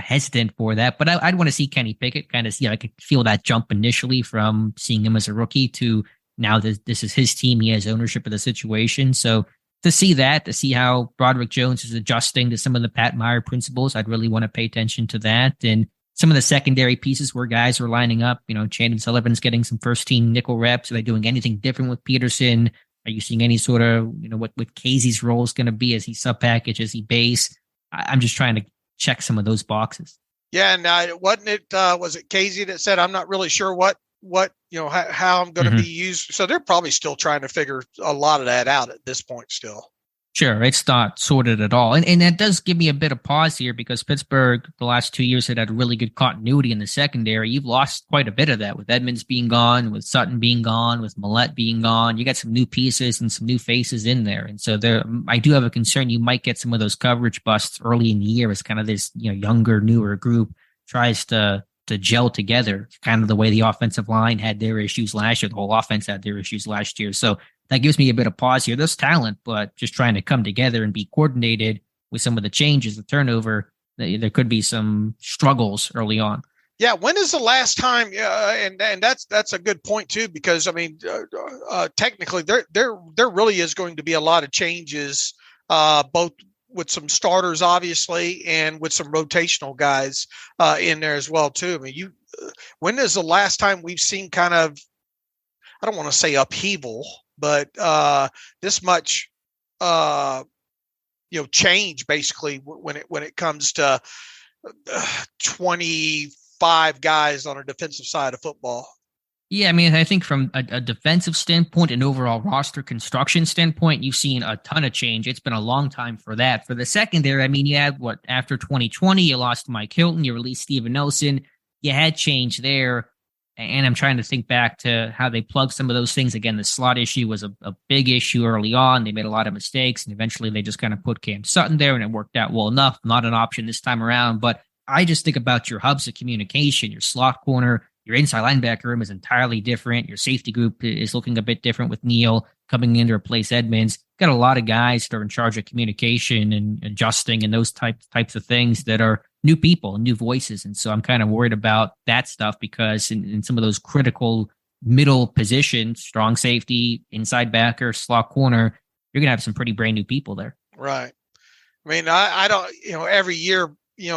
hesitant for that, but I'd want to see Kenny Pickett kind of see, I could feel that jump initially from seeing him as a rookie to now that this is his team. He has ownership of the situation. So to see how Broderick Jones is adjusting to some of the Pat Meyer principles, I'd really want to pay attention to that. And some of the secondary pieces where guys are lining up, Chandon Sullivan's getting some first team nickel reps. Are they doing anything different with Peterson? Are you seeing any sort of, what Casey's role is going to be? Is he sub package? Is he base? I'm just trying to check some of those boxes. Yeah, and wasn't it? Was it Casey that said, "I'm not really sure what how I'm going to be used"? So they're probably still trying to figure a lot of that out at this point. Still, sure, it's not sorted at all, and that does give me a bit of pause here because Pittsburgh the last 2 years had really good continuity in the secondary. You've lost quite a bit of that with Edmonds being gone, with Sutton being gone, with Millette being gone. You got some new pieces and some new faces in there, and so I do have a concern you might get some of those coverage busts early in the year as kind of this younger, newer group tries to gel together, kind of the way the offensive line had their issues last year. The whole offense had their issues last year, so that gives me a bit of pause here. There's talent, but just trying to come together and be coordinated with some of the changes, the turnover, there could be some struggles early on. Yeah. When is the last time? And that's a good point too, because technically there really is going to be a lot of changes, both with some starters, obviously, and with some rotational guys in there as well too. I mean, when is the last time we've seen kind of, I don't want to say upheaval, but this much, change basically when it comes to 25 guys on a defensive side of football. Yeah, I mean, I think from a defensive standpoint and overall roster construction standpoint, you've seen a ton of change. It's been a long time for that. For the secondary, I mean, you had after 2020, you lost Mike Hilton, you released Steven Nelson, you had change there. And I'm trying to think back to how they plugged some of those things. Again, the slot issue was a big issue early on. They made a lot of mistakes, and eventually they just kind of put Cam Sutton there, and it worked out well enough. Not an option this time around, but I just think about your hubs of communication, your slot corner, your inside linebacker room is entirely different. Your safety group is looking a bit different with Neal coming in to replace Edmonds. Got a lot of guys that are in charge of communication and adjusting and those types of things that are new people, new voices. And so I'm kind of worried about that stuff because in some of those critical middle positions, strong safety, inside backer, slot corner, you're going to have some pretty brand new people there. Right. I mean, I don't, every year,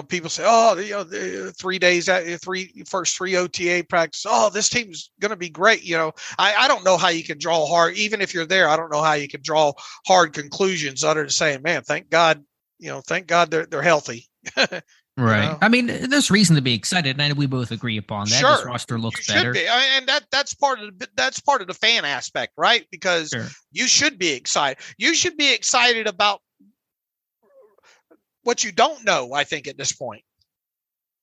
people say, the 3 days, first three OTA practice. Oh, this team's going to be great. I don't know how you can draw hard, even if you're there. I don't know how you can draw hard conclusions other than saying, man, thank God they're healthy. Right. You know? I mean, there's reason to be excited, and we both agree upon that. Sure, this roster looks you should better. be, and that's part of the fan aspect, right? Because Sure. you should be excited. You should be excited about what you don't know. I think at this point.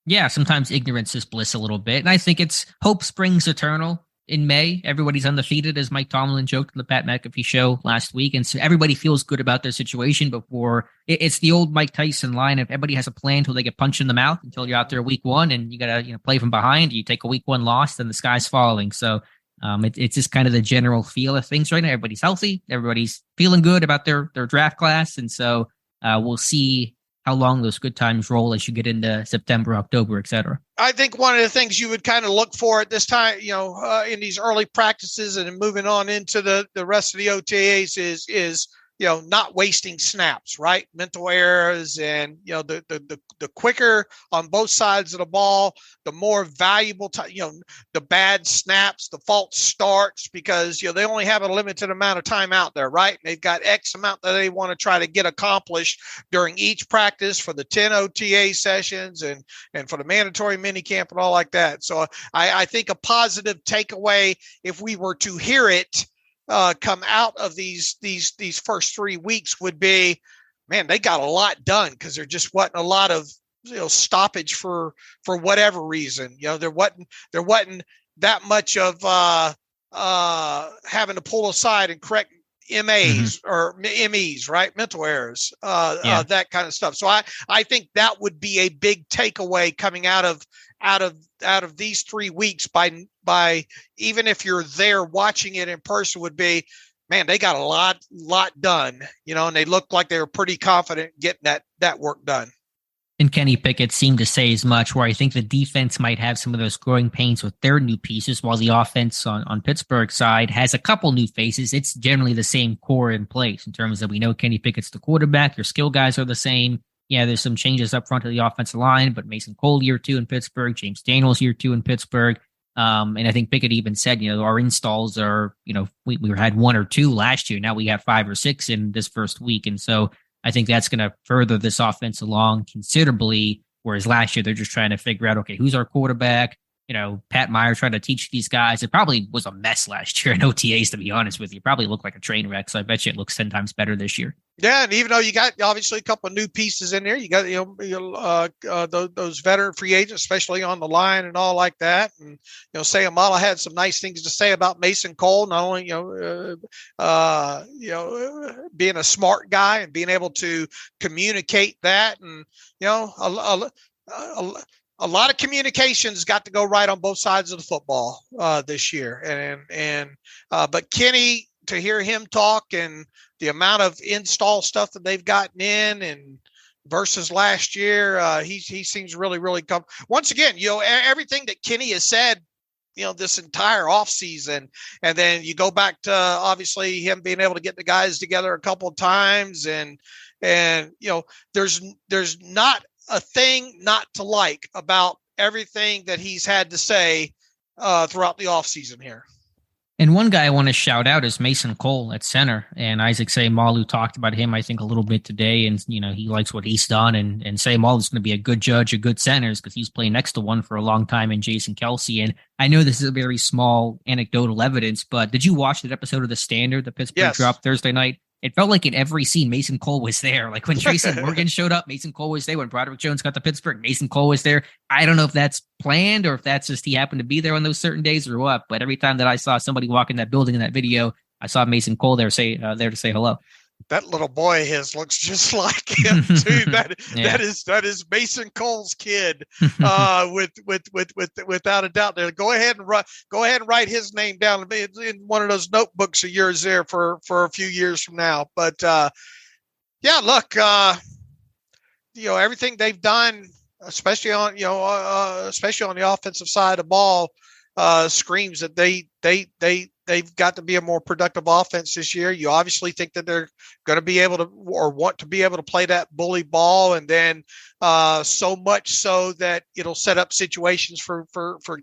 Yeah, sometimes ignorance is bliss a little bit, and I think it's hope springs eternal. In May, everybody's undefeated, as Mike Tomlin joked on the Pat McAfee show last week, and so everybody feels good about their situation before it's the old Mike Tyson line: if everybody has a plan until they get punched in the mouth, until you're out there week one, and you gotta play from behind. You take a week one loss, then the sky's falling. So it's just kind of the general feel of things right now. Everybody's healthy, everybody's feeling good about their draft class, and so we'll see how long those good times roll as you get into September, October, et cetera. I think one of the things you would kind of look for at this time, in these early practices and moving on into the rest of the OTAs is not wasting snaps, right? Mental errors, and the quicker on both sides of the ball, the more valuable the bad snaps, the false starts, because they only have a limited amount of time out there, right? And they've got X amount that they want to try to get accomplished during each practice for the 10 OTA sessions and for the mandatory mini camp and all like that. So I think a positive takeaway, if we were to hear it come out of these first 3 weeks, would be, man, they got a lot done, because there just wasn't a lot of stoppage for whatever reason. There wasn't that much of having to pull aside and correct MAs or MEs, right? Mental errors, that kind of stuff. So I think that would be a big takeaway coming out of these 3 weeks by even if you're there watching it in person, would be, man, they got a lot done, and they looked like they were pretty confident getting that work done. And Kenny Pickett seemed to say as much, where I think the defense might have some of those growing pains with their new pieces, while the offense on Pittsburgh's side has a couple new faces. It's generally the same core in place in terms of, we know Kenny Pickett's the quarterback. Your skill guys are the same. Yeah, there's some changes up front of the offensive line, but Mason Cole year 2 in Pittsburgh, James Daniels year 2 in Pittsburgh. And I think Pickett even said, our installs are, we had 1 or 2 last year. Now we have 5 or 6 in this first week. And so I think that's going to further this offense along considerably. Whereas last year, they're just trying to figure out, okay, who's our quarterback? Pat Meyer trying to teach these guys. It probably was a mess last year in OTAs, to be honest with you. It probably looked like a train wreck. So I bet you it looks 10 times better this year. Yeah, and even though you got obviously a couple of new pieces in there, you got those veteran free agents, especially on the line and all like that. And Sayamala had some nice things to say about Mason Cole, not only being a smart guy and being able to communicate that, and a lot of communications got to go right on both sides of the football this year, but Kenny, to hear him talk and the amount of install stuff that they've gotten in and versus last year, he seems really, really once again, everything that Kenny has said, this entire offseason. And then you go back to obviously him being able to get the guys together a couple of times, and there's not a thing not to like about everything that he's had to say throughout the offseason here. And one guy I want to shout out is Mason Cole at center. And Isaac Seumalo talked about him, I think, a little bit today. And, he likes what he's done. And Seumalo is going to be a good judge of good centers, because he's played next to one for a long time in Jason Kelsey. And I know this is a very small anecdotal evidence, but did you watch that episode of The Standard that Pittsburgh dropped Thursday night? It felt like in every scene, Mason Cole was there. Like when Tracy Morgan showed up, Mason Cole was there. When Broderick Jones got to Pittsburgh, Mason Cole was there. I don't know if that's planned or if that's just he happened to be there on those certain days or what. But every time that I saw somebody walk in that building in that video, I saw Mason Cole there to say hello. That little boy of his looks just like him too. That is Mason Cole's kid, without a doubt. There, go ahead and write his name down in one of those notebooks of yours there for a few years from now. But look, everything they've done, especially on the offensive side of the ball, screams that they've got to be a more productive offense this year. You obviously think that they're going to be able to, or want to be able to, play that bully ball, and then so much so that it'll set up situations for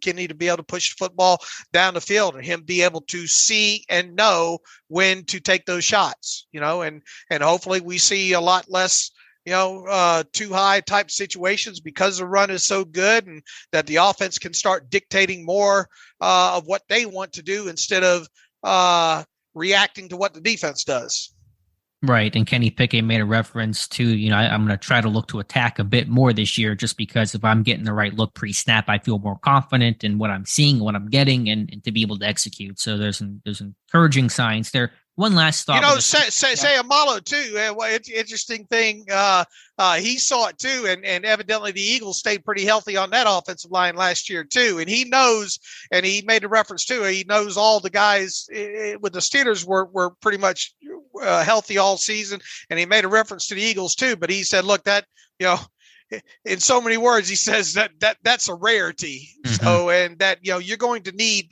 Kenny to be able to push the football down the field, and him be able to see and know when to take those shots. And hopefully we see a lot less too high type situations because the run is so good, and that the offense can start dictating more of what they want to do instead of reacting to what the defense does. Right. And Kenny Pickett made a reference to, I'm going to try to look to attack a bit more this year, just because if I'm getting the right look pre-snap, I feel more confident in what I'm seeing, what I'm getting, and to be able to execute. So there's encouraging signs there. One last thought. Say Amalo too. Interesting thing. He saw it too, and evidently the Eagles stayed pretty healthy on that offensive line last year too. And he knows, and he made a reference to it. He knows all the guys with the Steelers were pretty much healthy all season, and he made a reference to the Eagles too. But he said, "Look, that in so many words, he says that's a rarity. Mm-hmm. So, and that you're going to need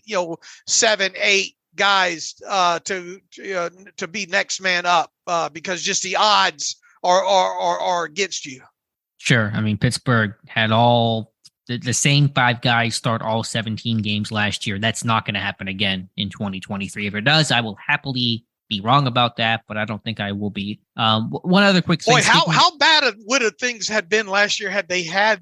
7, 8 guys to be next man up because just the odds are against you." Sure. I mean, Pittsburgh had all the same 5 guys start all 17 games last year. That's not going to happen again in 2023. If it does, I will happily be wrong about that, but I don't think I will be. One other quick thing. Boy, how bad would have things had been last year had they had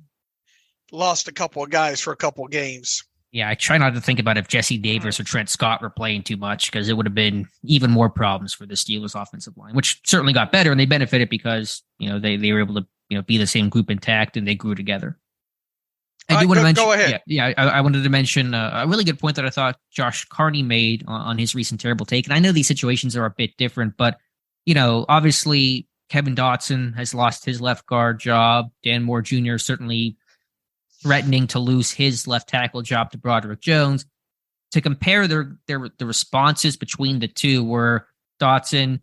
lost a couple of guys for a couple of games? Yeah, I try not to think about if Jesse Davis or Trent Scott were playing too much, because it would have been even more problems for the Steelers offensive line, which certainly got better, and they benefited because they were able to be the same group intact and they grew together. I do want to mention. Go ahead. Yeah, I wanted to mention a really good point that I thought Josh Carney made on his recent terrible take. And I know these situations are a bit different, but obviously Kevin Dotson has lost his left guard job. Dan Moore Jr. certainly threatening to lose his left tackle job to Broderick Jones. To compare the responses between the two, where Dotson,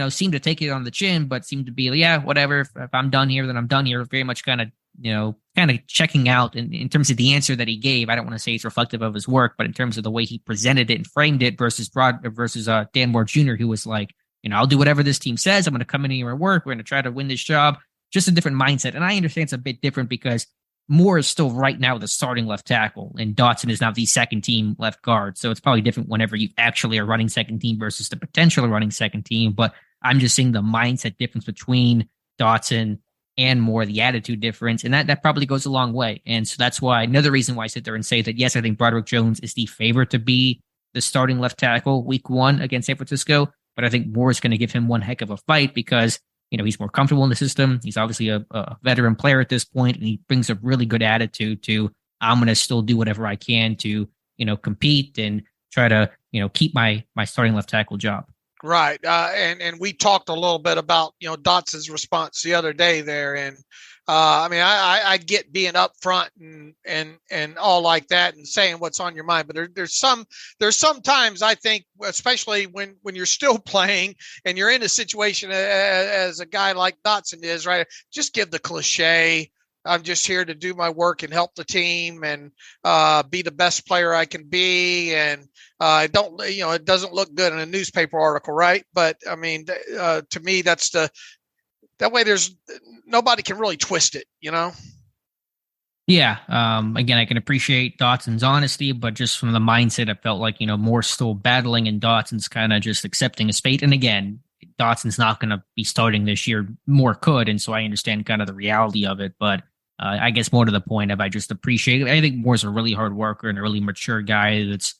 seemed to take it on the chin, but seemed to be, yeah, whatever. If I'm done here, then I'm done here. Very much kind of checking out in terms of the answer that he gave. I don't want to say it's reflective of his work, but in terms of the way he presented it and framed it versus Dan Moore Jr., who was like, I'll do whatever this team says. I'm going to come in here and work. We're going to try to win this job. Just a different mindset. And I understand it's a bit different because Moore is still right now the starting left tackle, and Dotson is now the second team left guard. So it's probably different whenever you actually are running second team versus the potential of running second team. But I'm just seeing the mindset difference between Dotson and Moore, the attitude difference, and that probably goes a long way. And so that's why another reason why I sit there and say that, yes, I think Broderick Jones is the favorite to be the starting left tackle week 1 against San Francisco, but I think Moore is going to give him one heck of a fight because he's more comfortable in the system. He's obviously a veteran player at this point, and he brings a really good attitude to, I'm going to still do whatever I can to, compete and try to, keep my starting left tackle job. Right. And we talked a little bit about, Dotson's response the other day there. And I get being up front and all like that and saying what's on your mind. But there's sometimes I think, especially when you're still playing and you're in a situation as a guy like Dotson is, right? Just give the cliche. I'm just here to do my work and help the team and be the best player I can be. And it doesn't look good in a newspaper article, right? But I mean, to me, that way there's nobody can really twist it, Yeah. Again, I can appreciate Dotson's honesty, but just from the mindset, it felt like, Moore's still battling and Dotson's kind of just accepting his fate. And again, Dotson's not going to be starting this year. Moore could. And so I understand kind of the reality of it, but I guess more to the point of I just appreciate it. I think Moore's a really hard worker and a really mature guy that's,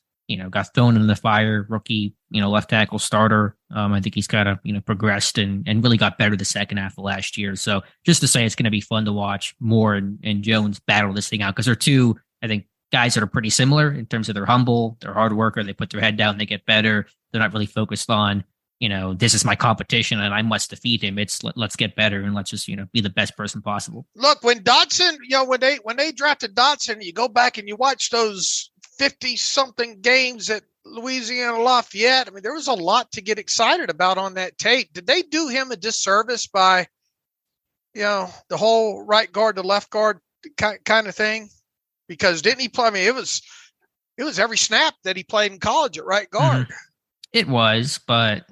got thrown in the fire, rookie, left tackle starter. I think he's kind of, progressed and really got better the second half of last year. So just to say it's going to be fun to watch Moore and Jones battle this thing out because they're two, I think, guys that are pretty similar in terms of they're humble, they're hard worker, they put their head down, they get better. They're not really focused on, this is my competition and I must defeat him. It's let's get better and let's just, be the best person possible. Look, when Dotson, when they drafted Dotson, you go back and you watch those 50-something games at Louisiana Lafayette. I mean, there was a lot to get excited about on that tape. Did they do him a disservice by, the whole right guard to left guard kind of thing? Because didn't he play? I mean, it was every snap that he played in college at right guard. Mm-hmm. It was, but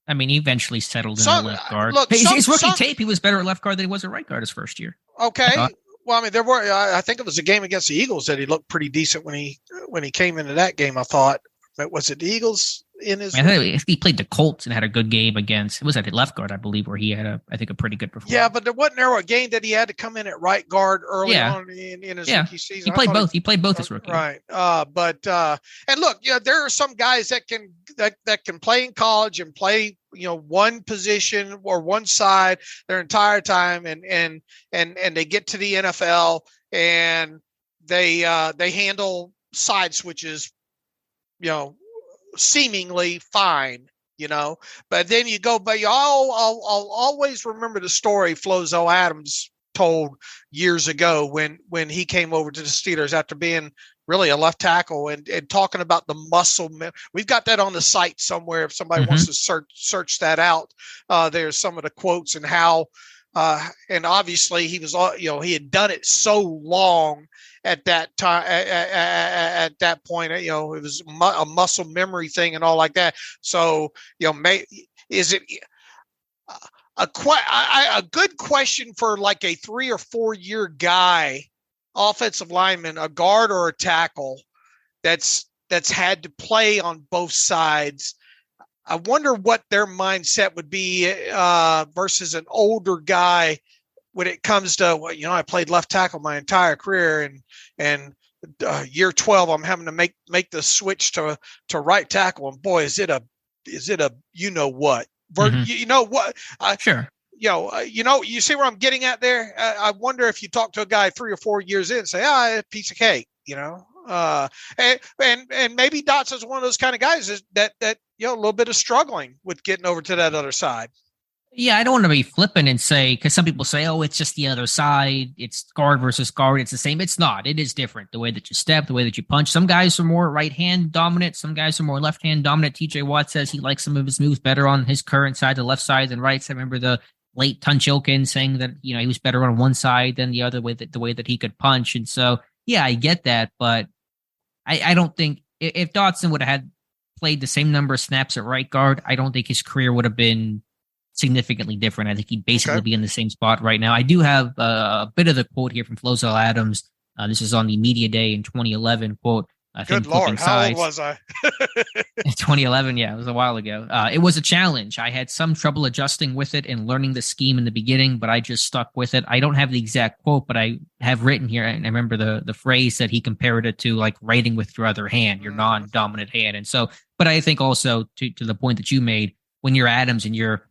I mean, he eventually settled in the left guard. Look, his rookie tape, he was better at left guard than he was at right guard his first year. Okay. Well, I mean, I think it was a game against the Eagles that he looked pretty decent when he came into that game. I thought, was it the Eagles? in his. I think he played the Colts and had a good game against. It was at left guard, I believe, where he had a pretty good performance. Yeah, but there wasn't a game that he had to come in at right guard early on in his rookie season. He played both. He played both as rookie. Right. And look, there are some guys that can play in college and play, one position or one side their entire time, and they get to the NFL and they handle side switches, seemingly fine. But then you go, but I'll always remember the story Flozo Adams told years ago when he came over to the Steelers after being really a left tackle and talking about the muscle. We've got that on the site somewhere. If somebody wants to search that out, there's some of the quotes and how, and obviously he was, he had done it so long at that time, at that point, it was a muscle memory thing and all like that. So, is it a good question for like a 3 or 4 year guy, offensive lineman, a guard or a tackle that's had to play on both sides? I wonder what their mindset would be versus an older guy when it comes to, I played left tackle my entire career, and year 12 I'm having to make the switch to right tackle, and boy, is it a what? Sure. You see where I'm getting at there? I wonder if you talk to a guy 3 or 4 years in and say, a piece of cake, and maybe Dotson's one of those kind of guys that a little bit of struggling with getting over to that other side. Yeah, I don't want to be flippant and say, because some people say, it's just the other side. It's guard versus guard. It's the same. It's not. It is different. The way that you step, the way that you punch. Some guys are more right-hand dominant. Some guys are more left-hand dominant. TJ Watt says he likes some of his moves better on his current side, the left side than right. So I remember the late Tunchilkin saying that, he was better on one side than the other way, the way that he could punch. And so, yeah, I get that. But I don't think if Dotson would have had played the same number of snaps at right guard, I don't think his career would have been significantly different. I think he'd basically be in the same spot right now. I do have a bit of the quote here from Flozo Adams. This is on the media day in 2011. Quote, good Lord, how old was I? 2011, yeah, it was a while ago. It was a challenge. I had some trouble adjusting with it and learning the scheme in the beginning, but I just stuck with it. I don't have the exact quote, but I have written here, and I remember the phrase that he compared it to, like writing with your other hand, your non-dominant hand. And so, but I think also to the point that you made, when you're Adams and you're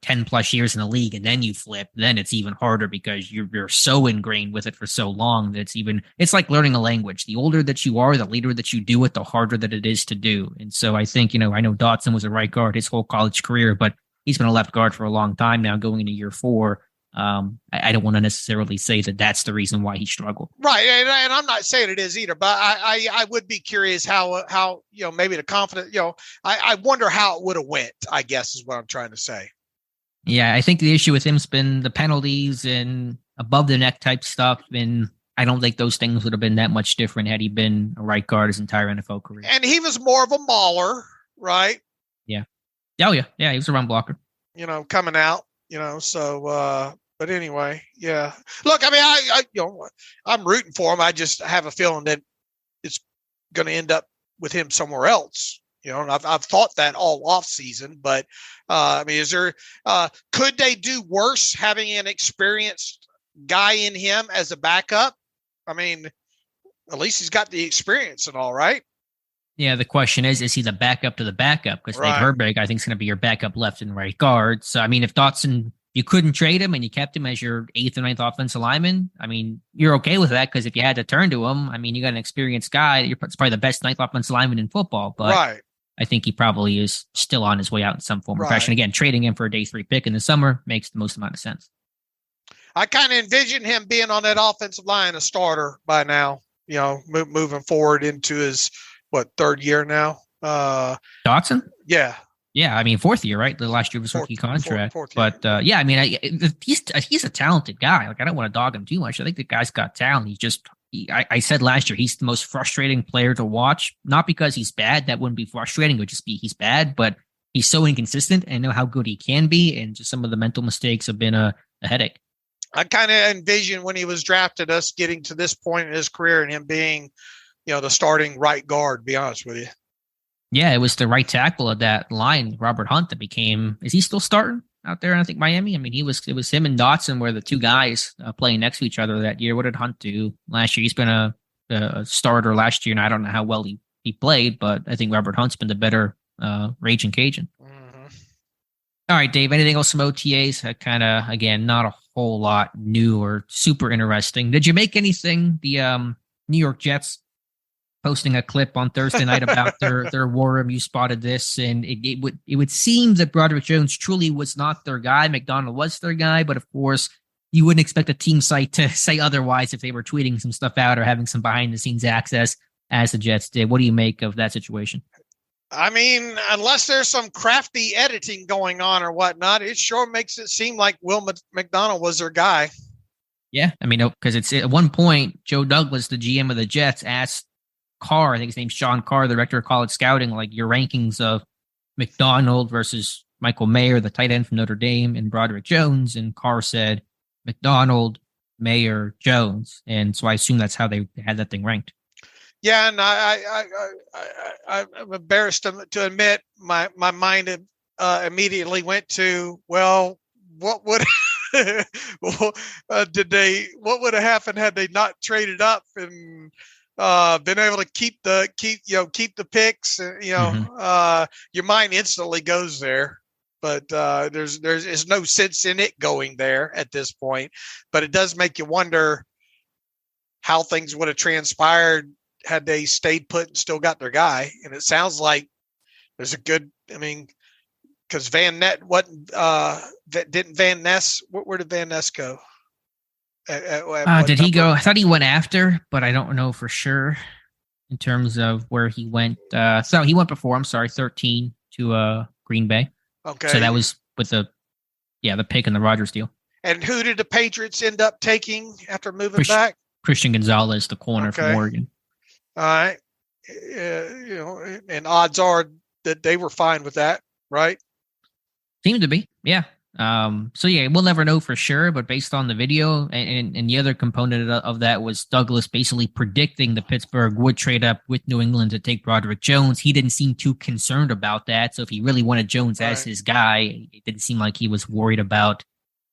10 plus years in the league and then you flip, then it's even harder because you're so ingrained with it for so long that it's like learning a language. The older that you are, the later that you do it, the harder that it is to do. And so I think, I know Dotson was a right guard his whole college career, but he's been a left guard for a long time now, going into year 4. I don't want to necessarily say that that's the reason why he struggled. Right. And I'm not saying it is either, but I would be curious how maybe the confidence, I wonder how it would have went, I guess is what I'm trying to say. Yeah, I think the issue with him's been the penalties and above the neck type stuff. And I don't think those things would have been that much different had he been a right guard his entire NFL career. And he was more of a mauler, right? Yeah. Oh, yeah. Yeah, he was a run blocker. Coming out, so, but anyway, yeah. Look, I mean, I'm rooting for him. I just have a feeling that it's going to end up with him somewhere else. And I've thought that all off season, but I mean, could they do worse having an experienced guy in him as a backup? I mean, at least he's got the experience and all, right? Yeah, the question is he the backup to the backup? Because Nate Herbig, I think, is going to be your backup left and right guard. So, I mean, if Dotson, you couldn't trade him and you kept him as your 8th or 9th offensive lineman, I mean, you're okay with that because if you had to turn to him, I mean, you got an experienced guy. You're probably the best 9th offensive lineman in football. But I think he probably is still on his way out in some form or fashion. Again, trading him for a day 3 pick in the summer makes the most amount of sense. I kind of envision him being on that offensive line, a starter by now, moving forward into his, 3rd year now? Dotson? Yeah. Yeah, I mean, 4th year, right? The last year of his rookie contract. Fourth year. But, yeah, I mean, he's a talented guy. Like, I don't want to dog him too much. I think the guy's got talent. I said last year, he's the most frustrating player to watch, not because he's bad. That wouldn't be frustrating. It would just be he's bad, but he's so inconsistent and know how good he can be. And just some of the mental mistakes have been a headache. I kind of envisioned when he was drafted us getting to this point in his career and him being, the starting right guard, to be honest with you. Yeah, it was the right tackle of that line, Robert Hunt, that became. Is he still starting out there in, I think, Miami? I mean, it was him and Dotson were the two guys playing next to each other that year. What did Hunt do last year? He's been a starter last year, and I don't know how well he played, but I think Robert Hunt's been the better Raging Cajun. Mm-hmm. All right, Dave, anything else from OTAs? Kind of, again, not a whole lot new or super interesting. Did you make anything? The New York Jets posting a clip on Thursday night about their war room. You spotted this, and it would seem that Broderick Jones truly was not their guy. McDonald was their guy, but of course, you wouldn't expect a team site to say otherwise if they were tweeting some stuff out or having some behind the scenes access, as the Jets did. What do you make of that situation? I mean, unless there's some crafty editing going on or whatnot, it sure makes it seem like Will McDonald was their guy. Yeah, I mean, because it's at one point, Joe Douglas, the GM of the Jets, asked Carr, I think his name's Sean Carr, the director of college scouting, like your rankings of McDonald versus Michael Mayer, the tight end from Notre Dame, and Broderick Jones. And Carr said McDonald, Mayer, Jones. And so I assume that's how they had that thing ranked. Yeah, and I'm embarrassed to admit my mind immediately went to, well, what would what would have happened had they not traded up and been able to keep the picks? Your mind instantly goes there, but there's no sense in it going there at this point. But it does make you wonder how things would have transpired had they stayed put and still got their guy. And it sounds like there's a good, I mean, because Van Ness wasn't, didn't Van Ness, where did Van Ness go? Did he go? I thought he went after, but I don't know for sure in terms of where he went. So he went before, 13 to Green Bay. Okay. So that was with the pick in the Rodgers deal. And who did the Patriots end up taking after moving back? Christian Gonzalez, the corner from Oregon. All right. And odds are that they were fine with that, right? Seemed to be, yeah. So yeah, we'll never know for sure, but based on the video and the other component of that was Douglas basically predicting the Pittsburgh would trade up with New England to take Broderick Jones. He didn't seem too concerned about that. So if he really wanted Jones as his guy, it didn't seem like he was worried about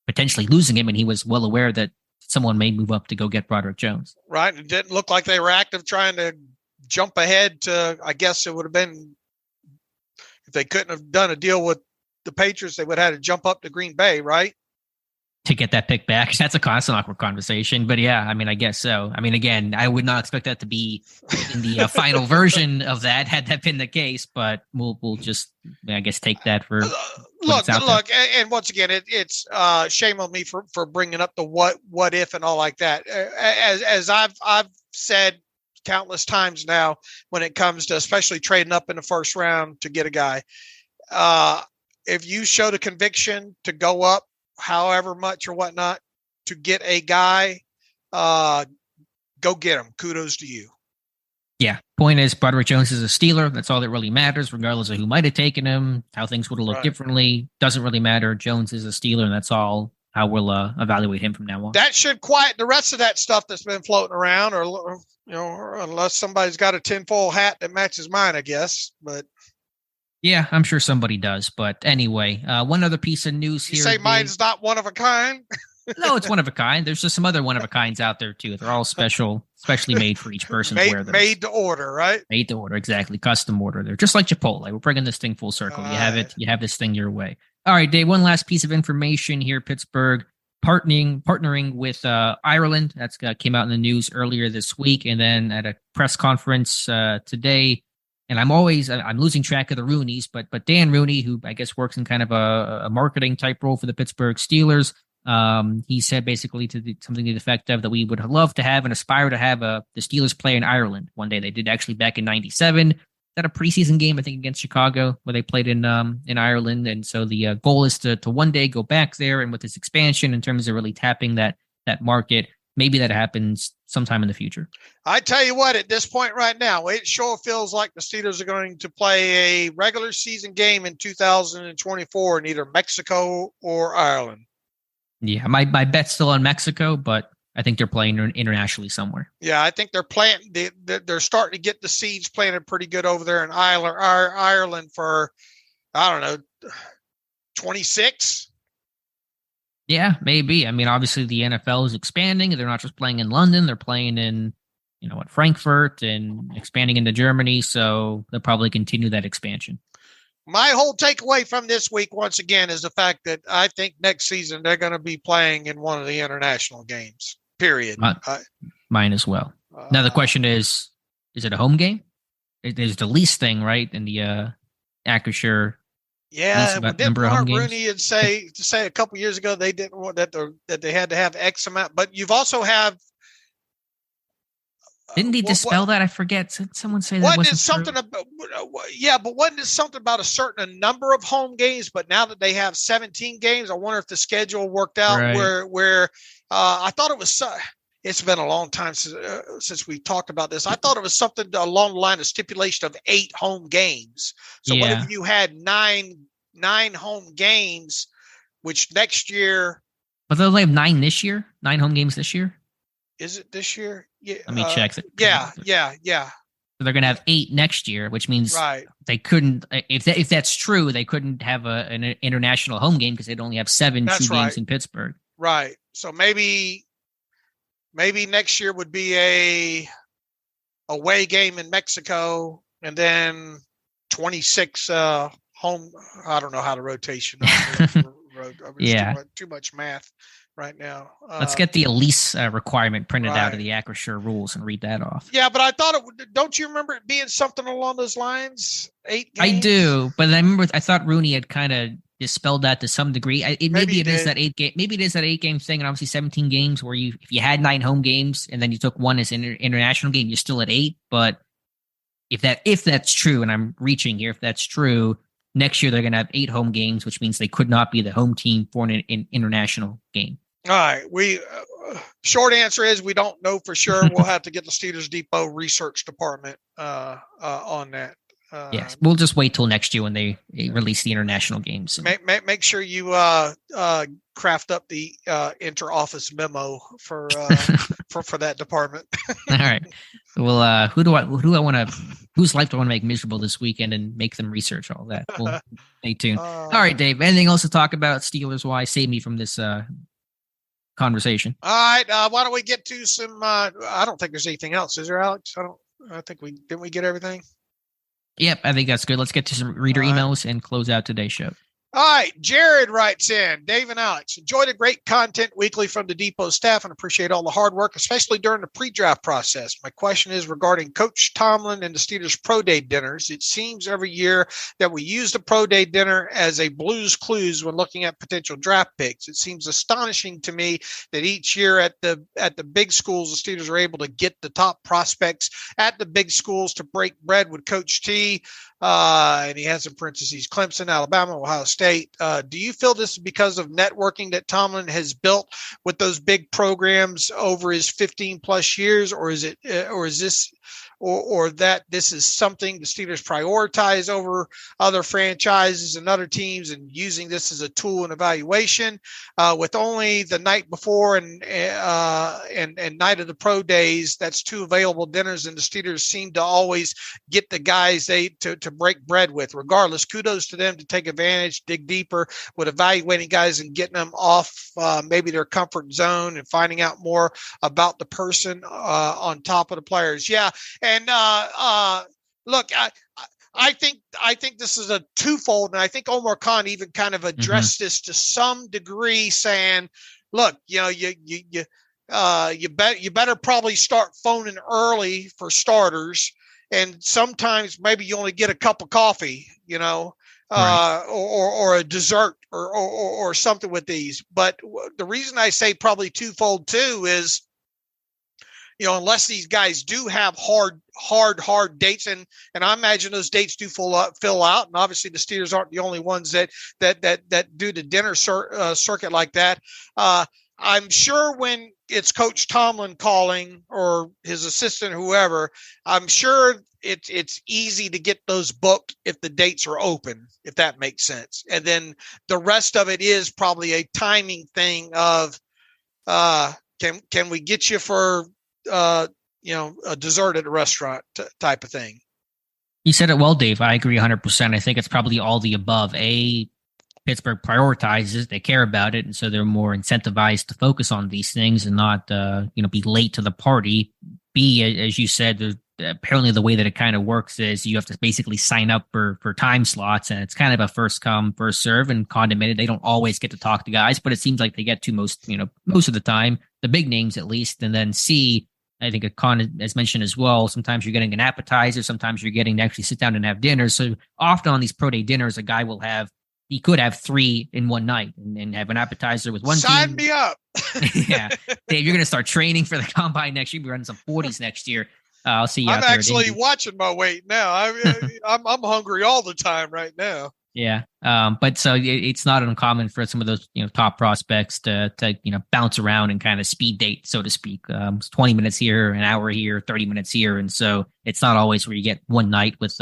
potentially losing him, and he was well aware that someone may move up to go get Broderick Jones. Right. It didn't look like they were active trying to jump ahead to, I guess it would have been, if they couldn't have done a deal with the Patriots, they would have had to jump up to Green Bay, right? To get that pick back. That's a constant awkward conversation. But yeah, I mean, I guess so. I mean, again, I would not expect that to be in the final version of that, had that been the case, but we'll just, I guess, take that for look. And once again, it's shame on me for bringing up the what if and all like that. As I've said countless times now, when it comes to especially trading up in the first round to get a guy, if you show the conviction to go up however much or whatnot to get a guy, go get him. Kudos to you. Yeah. Point is, Broderick Jones is a Steeler. That's all that really matters, regardless of who might have taken him, how things would have looked differently. Doesn't really matter. Jones is a Steeler, and that's all how we'll evaluate him from now on. That should quiet the rest of that stuff that's been floating around, or unless somebody's got a tinfoil hat that matches mine, I guess. But yeah, I'm sure somebody does. But anyway, one other piece of news here. You say mine's not one of a kind? No, it's one of a kind. There's just some other one of a kinds out there too. They're all specially made for each person to wear them. Made to order, right? Made to order, exactly. Custom order. They're just like Chipotle. We're bringing this thing full circle. You have it. You have this thing your way. All right, Dave. One last piece of information here. Pittsburgh partnering with Ireland. That's came out in the news earlier this week, and then at a press conference today. And I'm losing track of the Rooneys, but Dan Rooney, who I guess works in kind of a marketing type role for the Pittsburgh Steelers, he said basically something to the effect of that we would love to have and aspire to have the Steelers play in Ireland one day. They did actually back in '97. That a preseason game, I think, against Chicago, where they played in Ireland. And so the goal is to one day go back there, and with this expansion in terms of really tapping that market, maybe that happens sometime in the future. I tell you what, at this point right now, it sure feels like the Steelers are going to play a regular season game in 2024 in either Mexico or Ireland. Yeah, my bet's still on Mexico, but I think they're playing internationally somewhere. Yeah, I think they're playing. They're starting to get the seeds planted pretty good over there in Ireland for, I don't know, 26. Yeah, maybe. I mean, obviously the NFL is expanding. They're not just playing in London; they're playing in, Frankfurt and expanding into Germany. So they'll probably continue that expansion. My whole takeaway from this week, once again, is the fact that I think next season they're going to be playing in one of the international games. Period. Mine as well. Now the question is it a home game? There's the lease thing, right? In the Acrisure. Yeah, didn't Mark Rooney say a couple years ago they didn't want that they had to have X amount, but you've also have. Didn't he dispel that? I forget. Someone say that wasn't it something about? Yeah, but wasn't it something about a certain number of home games? But now that they have 17 games, I wonder if the schedule worked out where I thought it was. It's been a long time since we talked about this. I thought it was something along the line of stipulation of 8 home games. So what if you had nine home games, which next year? But they'll have 9 this year. 9 home games this year. Is it this year? Yeah. Let me check. Yeah. So they're going to have 8 next year, which means they couldn't. If that's true, they couldn't have an international home game because they'd only have 7 games in Pittsburgh. Right. So maybe next year would be a away game in Mexico, and then 26 home. I don't know how the rotation. Too much math right now. Let's get the lease requirement printed out of the Acrisure rules and read that off. Yeah, but I thought don't you remember it being something along those lines? 8 games? I do, but I thought Rooney had kind of dispelled that to some degree. Maybe it is that 8 game thing, and obviously 17 games where if you had 9 home games and then you took one as an international game, you're still at 8. But if that's true, and I'm reaching here, if that's true, next year they're going to have 8 home games, which means they could not be the home team for an international game. All right. We short answer is we don't know for sure. We'll have to get the Steelers Depot research department on that. Yes, we'll just wait till next year when they release the international games. Make sure you craft up the inter-office memo for that department. All right. Well, whose life do I want to make miserable this weekend and make them research all that? We'll stay tuned. All right, Dave. Anything else to talk about Steelers wise? Save me from this conversation. All right. Why don't we get to some? I don't think there's anything else, is there, Alex? I think didn't we get everything? Yep, I think that's good. Let's get to some reader emails and close out today's show. All right. Jared writes in, Dave and Alex, enjoy the great content weekly from the Depot staff and appreciate all the hard work, especially during the pre-draft process. My question is regarding Coach Tomlin and the Steelers Pro Day dinners. It seems every year that we use the Pro Day dinner as a Blue's Clues when looking at potential draft picks. It seems astonishing to me that each year at the big schools, the Steelers are able to get the top prospects at the big schools to break bread with Coach T. And he has in parentheses Clemson, Alabama, Ohio State. Do you feel this is because of networking that Tomlin has built with those big programs over his 15 plus years, or is this something the Steelers prioritize over other franchises and other teams and using this as a tool in evaluation? With only the night before and night of the pro days, that's 2 available dinners, and the Steelers seem to always get the guys to break bread with. Regardless, kudos to them to take advantage, dig deeper with evaluating guys and getting them off maybe their comfort zone and finding out more about the person on top of the players. Yeah. And look, I think this is a twofold, and I think Omar Khan even kind of addressed this to some degree, saying, "Look, you better probably start phoning early for starters, and sometimes maybe you only get a cup of coffee, right. or a dessert or something with these." But the reason I say probably twofold too is, unless these guys do have hard dates, and I imagine those dates do fill out, and obviously the Steelers aren't the only ones that do the dinner circuit like that. I'm sure when it's Coach Tomlin calling or his assistant, whoever, I'm sure it's easy to get those booked if the dates are open, if that makes sense. And then the rest of it is probably a timing thing of, can we get you for a dessert at a restaurant type of thing? You said it well, Dave. I agree 100%. I think it's probably all the above. Pittsburgh prioritizes, they care about it, and so they're more incentivized to focus on these things and not be late to the party. B, as you said, apparently the way that it kind of works is you have to basically sign up for time slots, and it's kind of a first come, first serve, and condomited. They don't always get to talk to guys, but it seems like they get to most of the time, the big names at least. And then C, I think as mentioned as well, sometimes you're getting an appetizer, sometimes you're getting to actually sit down and have dinner. So often on these pro day dinners, a guy he could have 3 in one night and have an appetizer with one Sign team. me up. Yeah. Dave, you're going to start training for the combine next year. You'll be running some 40s next year. I'll see you out there. I'm actually watching my weight now. I'm hungry all the time right now. Yeah. But so it's not uncommon for some of those, top prospects to bounce around and kind of speed date, so to speak. 20 minutes here, an hour here, 30 minutes here. And so it's not always where you get one night with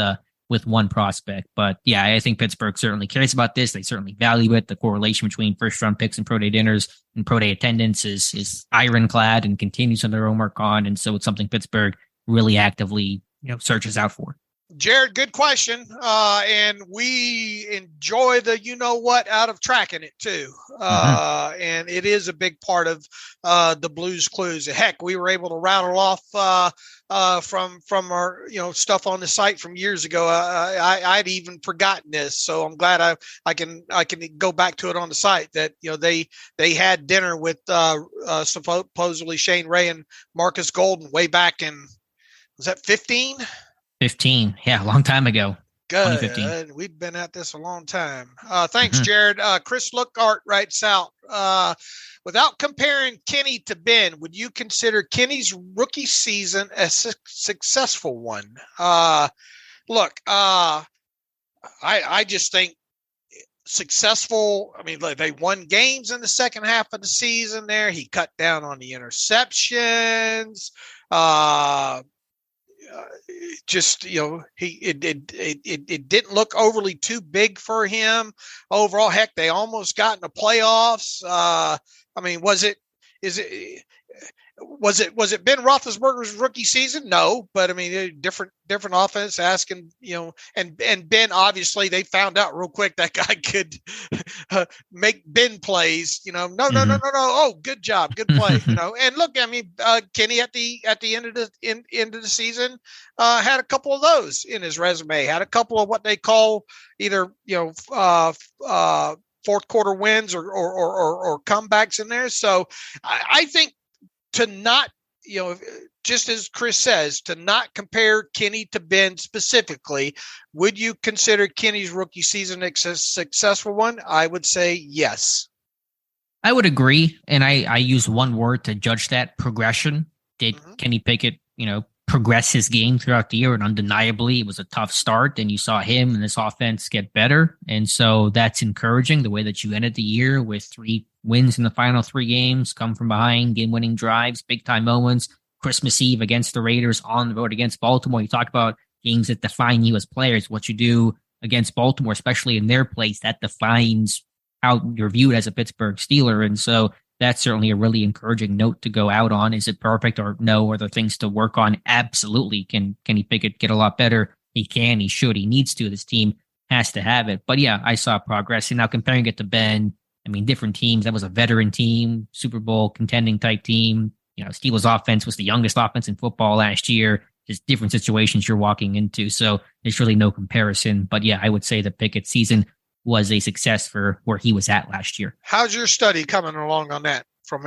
one prospect. But yeah, I think Pittsburgh certainly cares about this. They certainly value it. The correlation between first round picks and pro day dinners and pro day attendance is ironclad and continues on their own work on. And so it's something Pittsburgh really actively, searches out for. Jared, good question. And we enjoy the out of tracking it too. And it is a big part of the Blues Clues. Heck, we were able to rattle off from our stuff on the site from years ago. I'd even forgotten this, so I'm glad I can go back to it on the site. That they had dinner with supposedly Shane Ray and Markus Golden way back in, was that 15? 15. Yeah, a long time ago. Good. 2015. We've been at this a long time. Thanks, Jared. Chris Lookart writes out, without comparing Kenny to Ben, would you consider Kenny's rookie season a successful one? Look, I just think successful. I mean, they won games in the second half of the season there. He cut down on the interceptions. It didn't look overly too big for him overall. Heck, they almost got in the playoffs. Was it Ben Roethlisberger's rookie season? No, but I mean, different offense asking, and Ben, obviously they found out real quick that guy could make Ben plays, no. Oh, good job. Good play. And look, I mean, Kenny at the end of the season, had a couple of those in his resume, had a couple of what they call either, fourth quarter wins or comebacks in there. So I think, to not, just as Chris says, to not compare Kenny to Ben specifically, would you consider Kenny's rookie season a successful one? I would say yes. I would agree. And I use one word to judge that: progression. Did Kenny Pickett, progress his game throughout the year? And undeniably, it was a tough start. And you saw him and this offense get better. And so that's encouraging, the way that you ended the year with 3 wins in the final 3 games, come from behind, game-winning drives, big-time moments, Christmas Eve against the Raiders, on the road against Baltimore. You talk about games that define you as players. What you do against Baltimore, especially in their place, that defines how you're viewed as a Pittsburgh Steeler. And so that's certainly a really encouraging note to go out on. Is it perfect or no? Are there things to work on? Absolutely. Can Kenny Pickett get a lot better? He can, he should, he needs to. This team has to have it. But yeah, I saw progress. And now comparing it to Ben, I mean, different teams. That was a veteran team, Super Bowl contending type team. Steelers offense was the youngest offense in football last year. Just different situations you're walking into. So there's really no comparison. But yeah, I would say the Pickett season was a success for where he was at last year. How's your study coming along on that from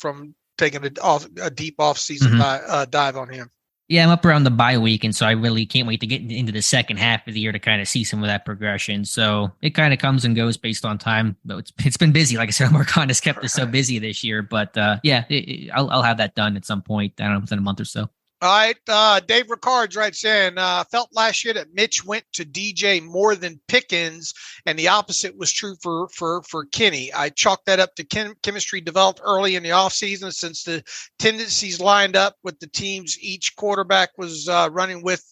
from taking a deep off season dive on him? Yeah, I'm up around the bye week, and so I really can't wait to get into the second half of the year to kind of see some of that progression. So it kind of comes and goes based on time. But it's been busy. Like I said, Marcon has kept us so busy this year. But I'll have that done at some point, I don't know, within a month or so. All right. Dave Ricard writes in, felt last year that Mitch went to DJ more than Pickens, and the opposite was true for Kenny. I chalked that up to chemistry developed early in the offseason since the tendencies lined up with the teams each quarterback was running with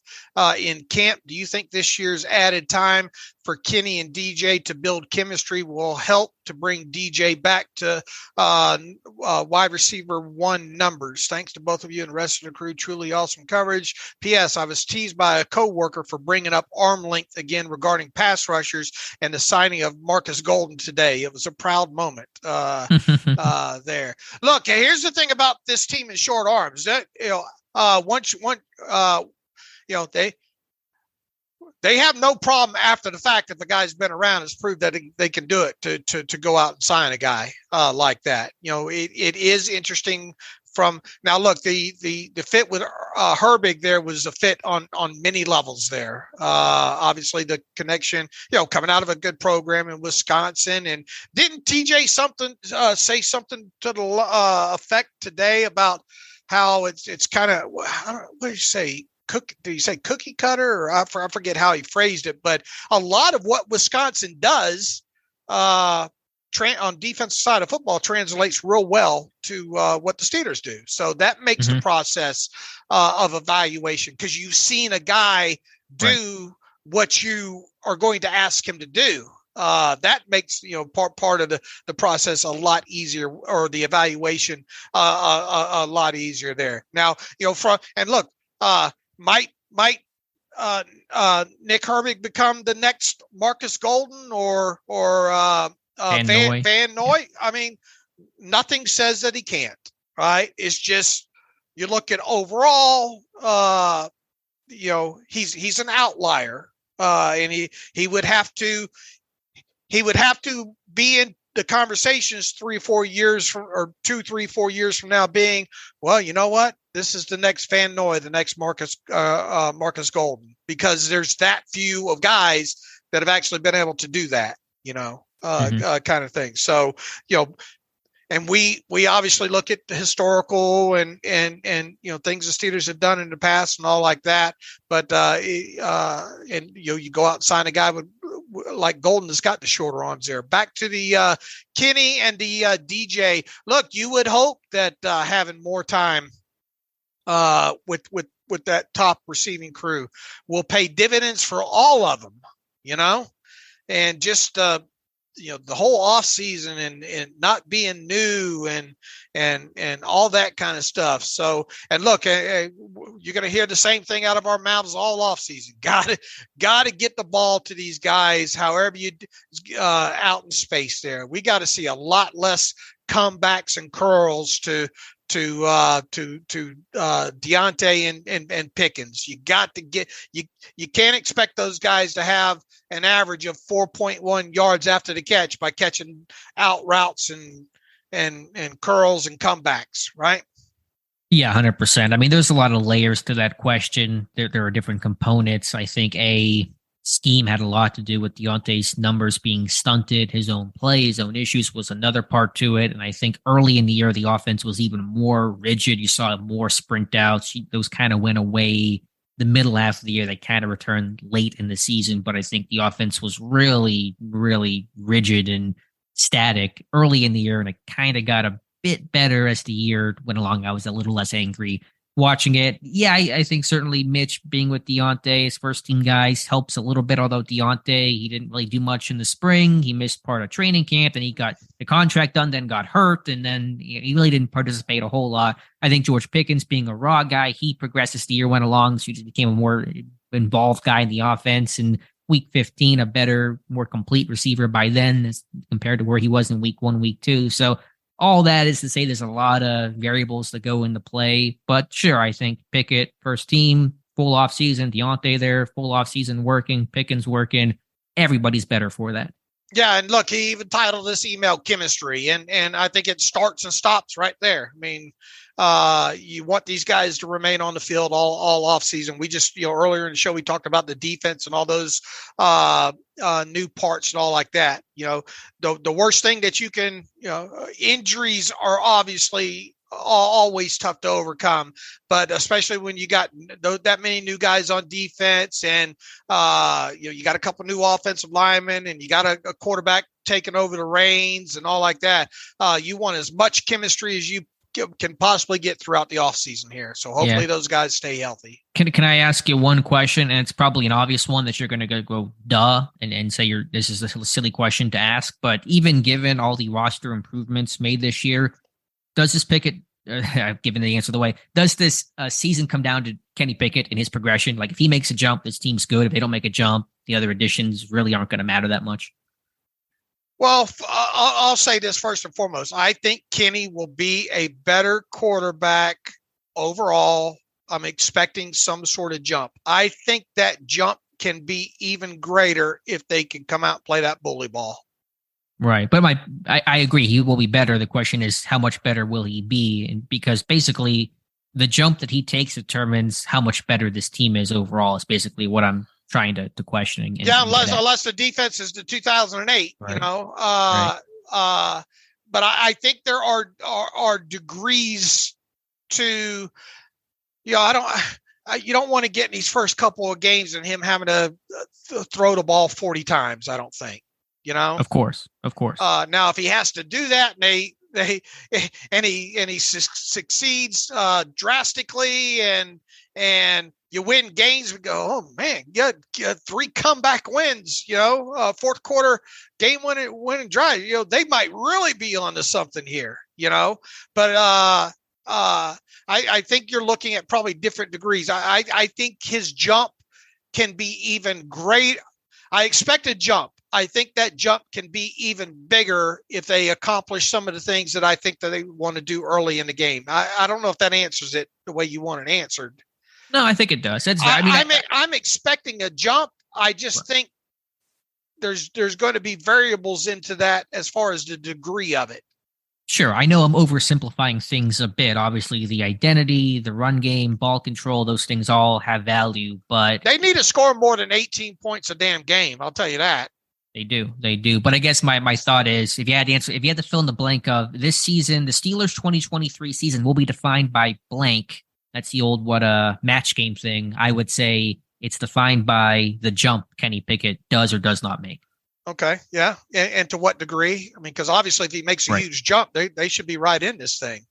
in camp. Do you think this year's added time for Kenny and DJ to build chemistry will help to bring DJ back to wide receiver one numbers? Thanks to both of you and the rest of the crew. Truly awesome coverage. P.S. I was teased by a coworker for bringing up arm length again regarding pass rushers and the signing of Markus Golden today. It was a proud moment there. Look, here's the thing about this team in short arms. That they have no problem after the fact if the guy's been around has proved that they can do it to go out and sign a guy like that. It is interesting from now. Look, the fit with Herbig there was a fit on many levels there. Obviously the connection, coming out of a good program in Wisconsin, and didn't TJ say something to the effect today about how it's kind of, what did you say? Did you say cookie cutter, or I forget how he phrased it, but a lot of what Wisconsin does on defensive side of football translates real well to what the Steelers do. So that makes the process of evaluation, because you've seen a guy do what you are going to ask him to do. That makes part of the process a lot easier, or the evaluation a lot easier there. Now might Nick Herbig become the next Markus Golden or Van Noy? I mean, nothing says that he can't, right? It's just, you look at overall, he's an outlier, and he would have to be in the conversations 3 or 4 years from, or 2, 3, 4 years from now, being, well, you know what? This is the next Van Noy, the next Markus Golden, because there's that few of guys that have actually been able to do that, kind of thing. So, and we obviously look at the historical and things the Steelers have done in the past and all like that. But you go out and sign a guy like Golden has got the shorter arms there. Back to the Kenny and the DJ. Look, you would hope that having more time with that top receiving crew will pay dividends for all of them, and just the whole off season and not being new and all that kind of stuff. So, and look, you're going to hear the same thing out of our mouths all off season. Got to get the ball to these guys, however you out in space there. We got to see a lot less comebacks and curls to Deontay and Pickens. You got to get, you can't expect those guys to have an average of 4.1 yards after the catch by catching out routes and curls and comebacks, right? Yeah, 100%. I mean, there's a lot of layers to that question. There are different components. I think scheme had a lot to do with Deontay's numbers being stunted. His own play, his own issues was another part to it. And I think early in the year, the offense was even more rigid. You saw more sprint outs. Those kind of went away the middle half of the year. They kind of returned late in the season. But I think the offense was really, really rigid and static early in the year. And it kind of got a bit better as the year went along. I was a little less angry watching it. Yeah, I think certainly Mitch being with Deontay, his first team guys, helps a little bit. Although Deontay, he didn't really do much in the spring. He missed part of training camp, and he got the contract done, then got hurt, and then he really didn't participate a whole lot. I think George Pickens, being a raw guy, he progressed as the year went along, so he just became a more involved guy in the offense. And week 15, a better, more complete receiver by then as compared to where he was in week 1, week 2. So all that is to say there's a lot of variables that go into play. But sure, I think Pickett, first team, full off season, Deontay there, full off season working, Pickens working. Everybody's better for that. Yeah, and look, he even titled this email Chemistry, and I think it starts and stops right there. I mean, you want these guys to remain on the field all off season. We just, earlier in the show, we talked about the defense and all those new parts and all like that. The worst thing that you can, injuries are obviously always tough to overcome, but especially when you got that many new guys on defense, and you got a couple new offensive linemen, and you got a quarterback taking over the reins and all like that. You want as much chemistry as you can possibly get throughout the offseason here. So hopefully those guys stay healthy. Can I ask you one question? And it's probably an obvious one that you're going to go duh and say this is a silly question to ask. But even given all the roster improvements made this year, does this Pickett, I've given the answer the way, does this season come down to Kenny Pickett and his progression? Like if he makes a jump, this team's good. If they don't make a jump, the other additions really aren't going to matter that much. Well, I'll say this first and foremost. I think Kenny will be a better quarterback overall. I'm expecting some sort of jump. I think that jump can be even greater if they can come out and play that bully ball. Right. But I agree. He will be better. The question is, how much better will he be? And because basically the jump that he takes determines how much better this team is overall is basically what I'm trying to questioning. Unless the defense is the 2008, right. But I think there are degrees to, you don't want to get in these first couple of games and him having to throw the ball 40 times. I don't think, Of course. Now, if he has to do that and he succeeds drastically and you win games, we go, oh man, you had 3 comeback wins, fourth quarter game winning drive. They might really be onto something here, but I think you're looking at probably different degrees. I think his jump can be even great. I expect a jump. I think that jump can be even bigger if they accomplish some of the things that I think that they want to do early in the game. I don't know if that answers it the way you want it answered. No, I think it does. I'm expecting a jump. I just think there's going to be variables into that as far as the degree of it. Sure. I know I'm oversimplifying things a bit. Obviously, the identity, the run game, ball control, those things all have value, but they need to score more than 18 points a damn game. I'll tell you that. They do. But I guess my thought is, if you had to fill in the blank of this season, the Steelers 2023 season will be defined by blank. That's the old match game thing. I would say it's defined by the jump Kenny Pickett does or does not make. Okay, yeah. And to what degree? I mean, because obviously if he makes a huge jump, they should be right in this thing.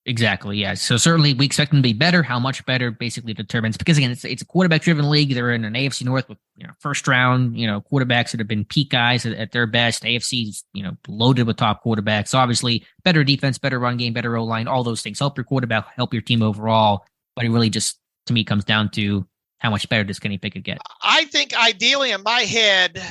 Exactly, yeah. So certainly we expect them to be better. How much better basically determines, because again, it's a quarterback-driven league. They're in an AFC North with first round quarterbacks that have been peak guys at their best. AFC's loaded with top quarterbacks. So obviously, better defense, better run game, better O-line, all those things help your quarterback, help your team overall. But it really just to me comes down to how much better does Kenny Pickett get? I think ideally in my head,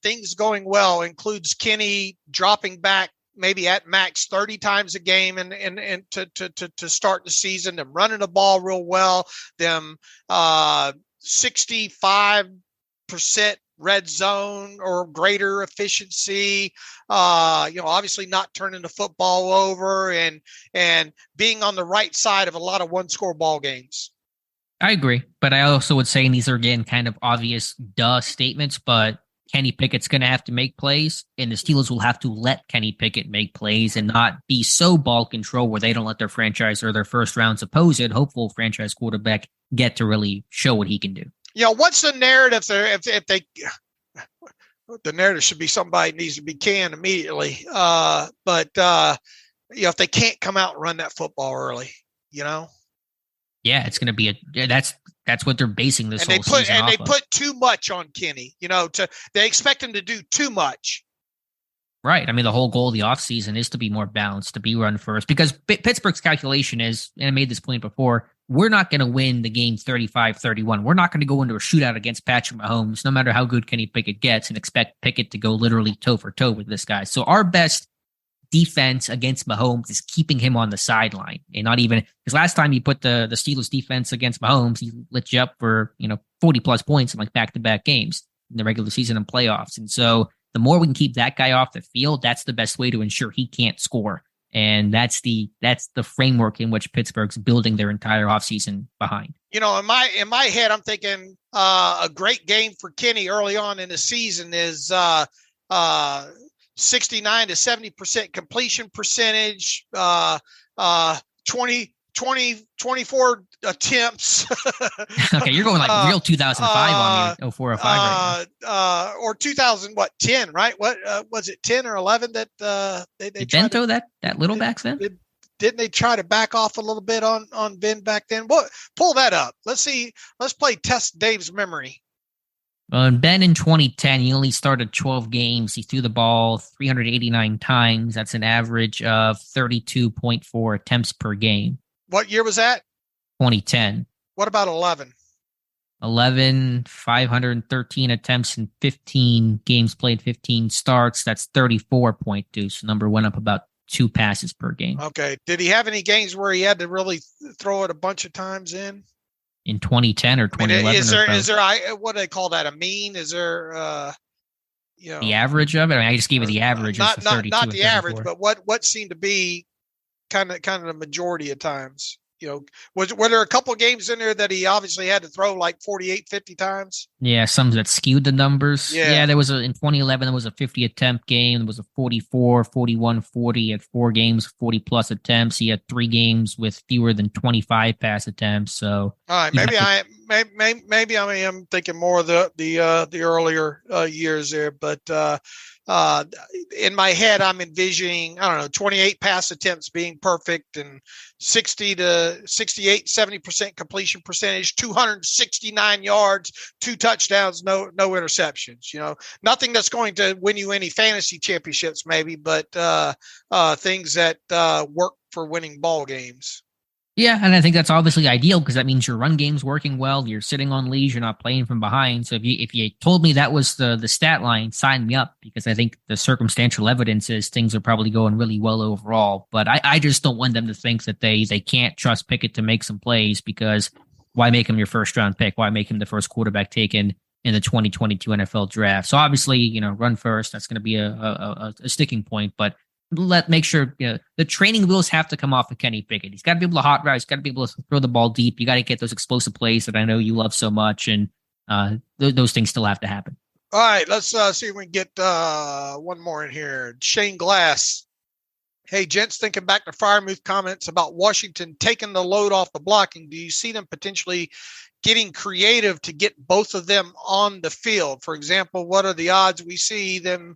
things going well includes Kenny dropping back maybe at max 30 times a game and to start the season, them running the ball real well, them 65% red zone or greater efficiency, obviously not turning the football over and being on the right side of a lot of one-score ball games. I agree, but I also would say, and these are again kind of obvious duh statements, but Kenny Pickett's going to have to make plays, and the Steelers will have to let Kenny Pickett make plays and not be so ball control where they don't let their franchise or their first-round supposed hopeful franchise quarterback get to really show what he can do. What's the narrative there? If they, the narrative should be somebody needs to be canned immediately. But if they can't come out and run that football early, Yeah, it's going to be that's what they're basing this whole season off of. And they put too much on Kenny, they expect him to do too much. Right. I mean, the whole goal of the offseason is to be more balanced, to be run first, because Pittsburgh's calculation is, and I made this point before, we're not going to win the game 35-31. We're not going to go into a shootout against Patrick Mahomes, no matter how good Kenny Pickett gets, and expect Pickett to go literally toe for toe with this guy. So our best defense against Mahomes is keeping him on the sideline, and not even, because last time you put the Steelers defense against Mahomes, he lit you up for 40 plus points in like back-to-back games in the regular season and playoffs. And so the more we can keep that guy off the field, that's the best way to ensure he can't score. And that's the framework in which Pittsburgh's building their entire offseason behind. In my head, I'm thinking a great game for Kenny early on in the season is 69 to 70% completion percentage, 24 attempts. Okay, you're going like real 2005 on me, 04 or 05 right now. Or 2010, right? What was it, 10 or 11 that they Bento that little back then? Didn't they try to back off a little bit on Ben back then? Well, pull that up. Let's see. Let's test Dave's memory. Ben in 2010, he only started 12 games. He threw the ball 389 times. That's an average of 32.4 attempts per game. What year was that? 2010. What about 11? 11, 513 attempts and 15 games played, 15 starts. That's 34.2. So number went up about 2 passes per game. Okay. Did he have any games where he had to really throw it a bunch of times in 2010 or 2011? Is there what do they call that? A mean? Is there the average of it? I mean, I just gave you the average. Not the average, but what seemed to be kind of the majority of times? Were there a couple of games in there that he obviously had to throw like 48, 50 times? Yeah, some that skewed the numbers. Yeah, there was in 2011, there was a 50 attempt game. There was a 44, 41, 40 at 4 games, 40 plus attempts. He had 3 games with fewer than 25 pass attempts. So, all right, maybe I am thinking more of the earlier years there, but in my head, I'm envisioning, 28 pass attempts being perfect and 60 to 68, 70% completion percentage, 269 yards, 2 touchdowns, no interceptions. Nothing that's going to win you any fantasy championships, maybe, but things that work for winning ball games. Yeah, and I think that's obviously ideal because that means your run game's working well. You're sitting on leash. You're not playing from behind. So if you told me that was the stat line, sign me up because I think the circumstantial evidence is things are probably going really well overall. But I just don't want them to think that they can't trust Pickett to make some plays because why make him your first round pick? Why make him the first quarterback taken in the 2022 NFL draft? So obviously, run first. That's going to be a sticking point, but make sure the training wheels have to come off of Kenny Pickett. He's got to be able to hot route. He's got to be able to throw the ball deep. You got to get those explosive plays that I know you love so much, and those things still have to happen. All right, let's see if we can get one more in here. Shane Glass. Hey, gents, thinking back to Freiermuth comments about Washington taking the load off the blocking, do you see them potentially getting creative to get both of them on the field? For example, what are the odds we see the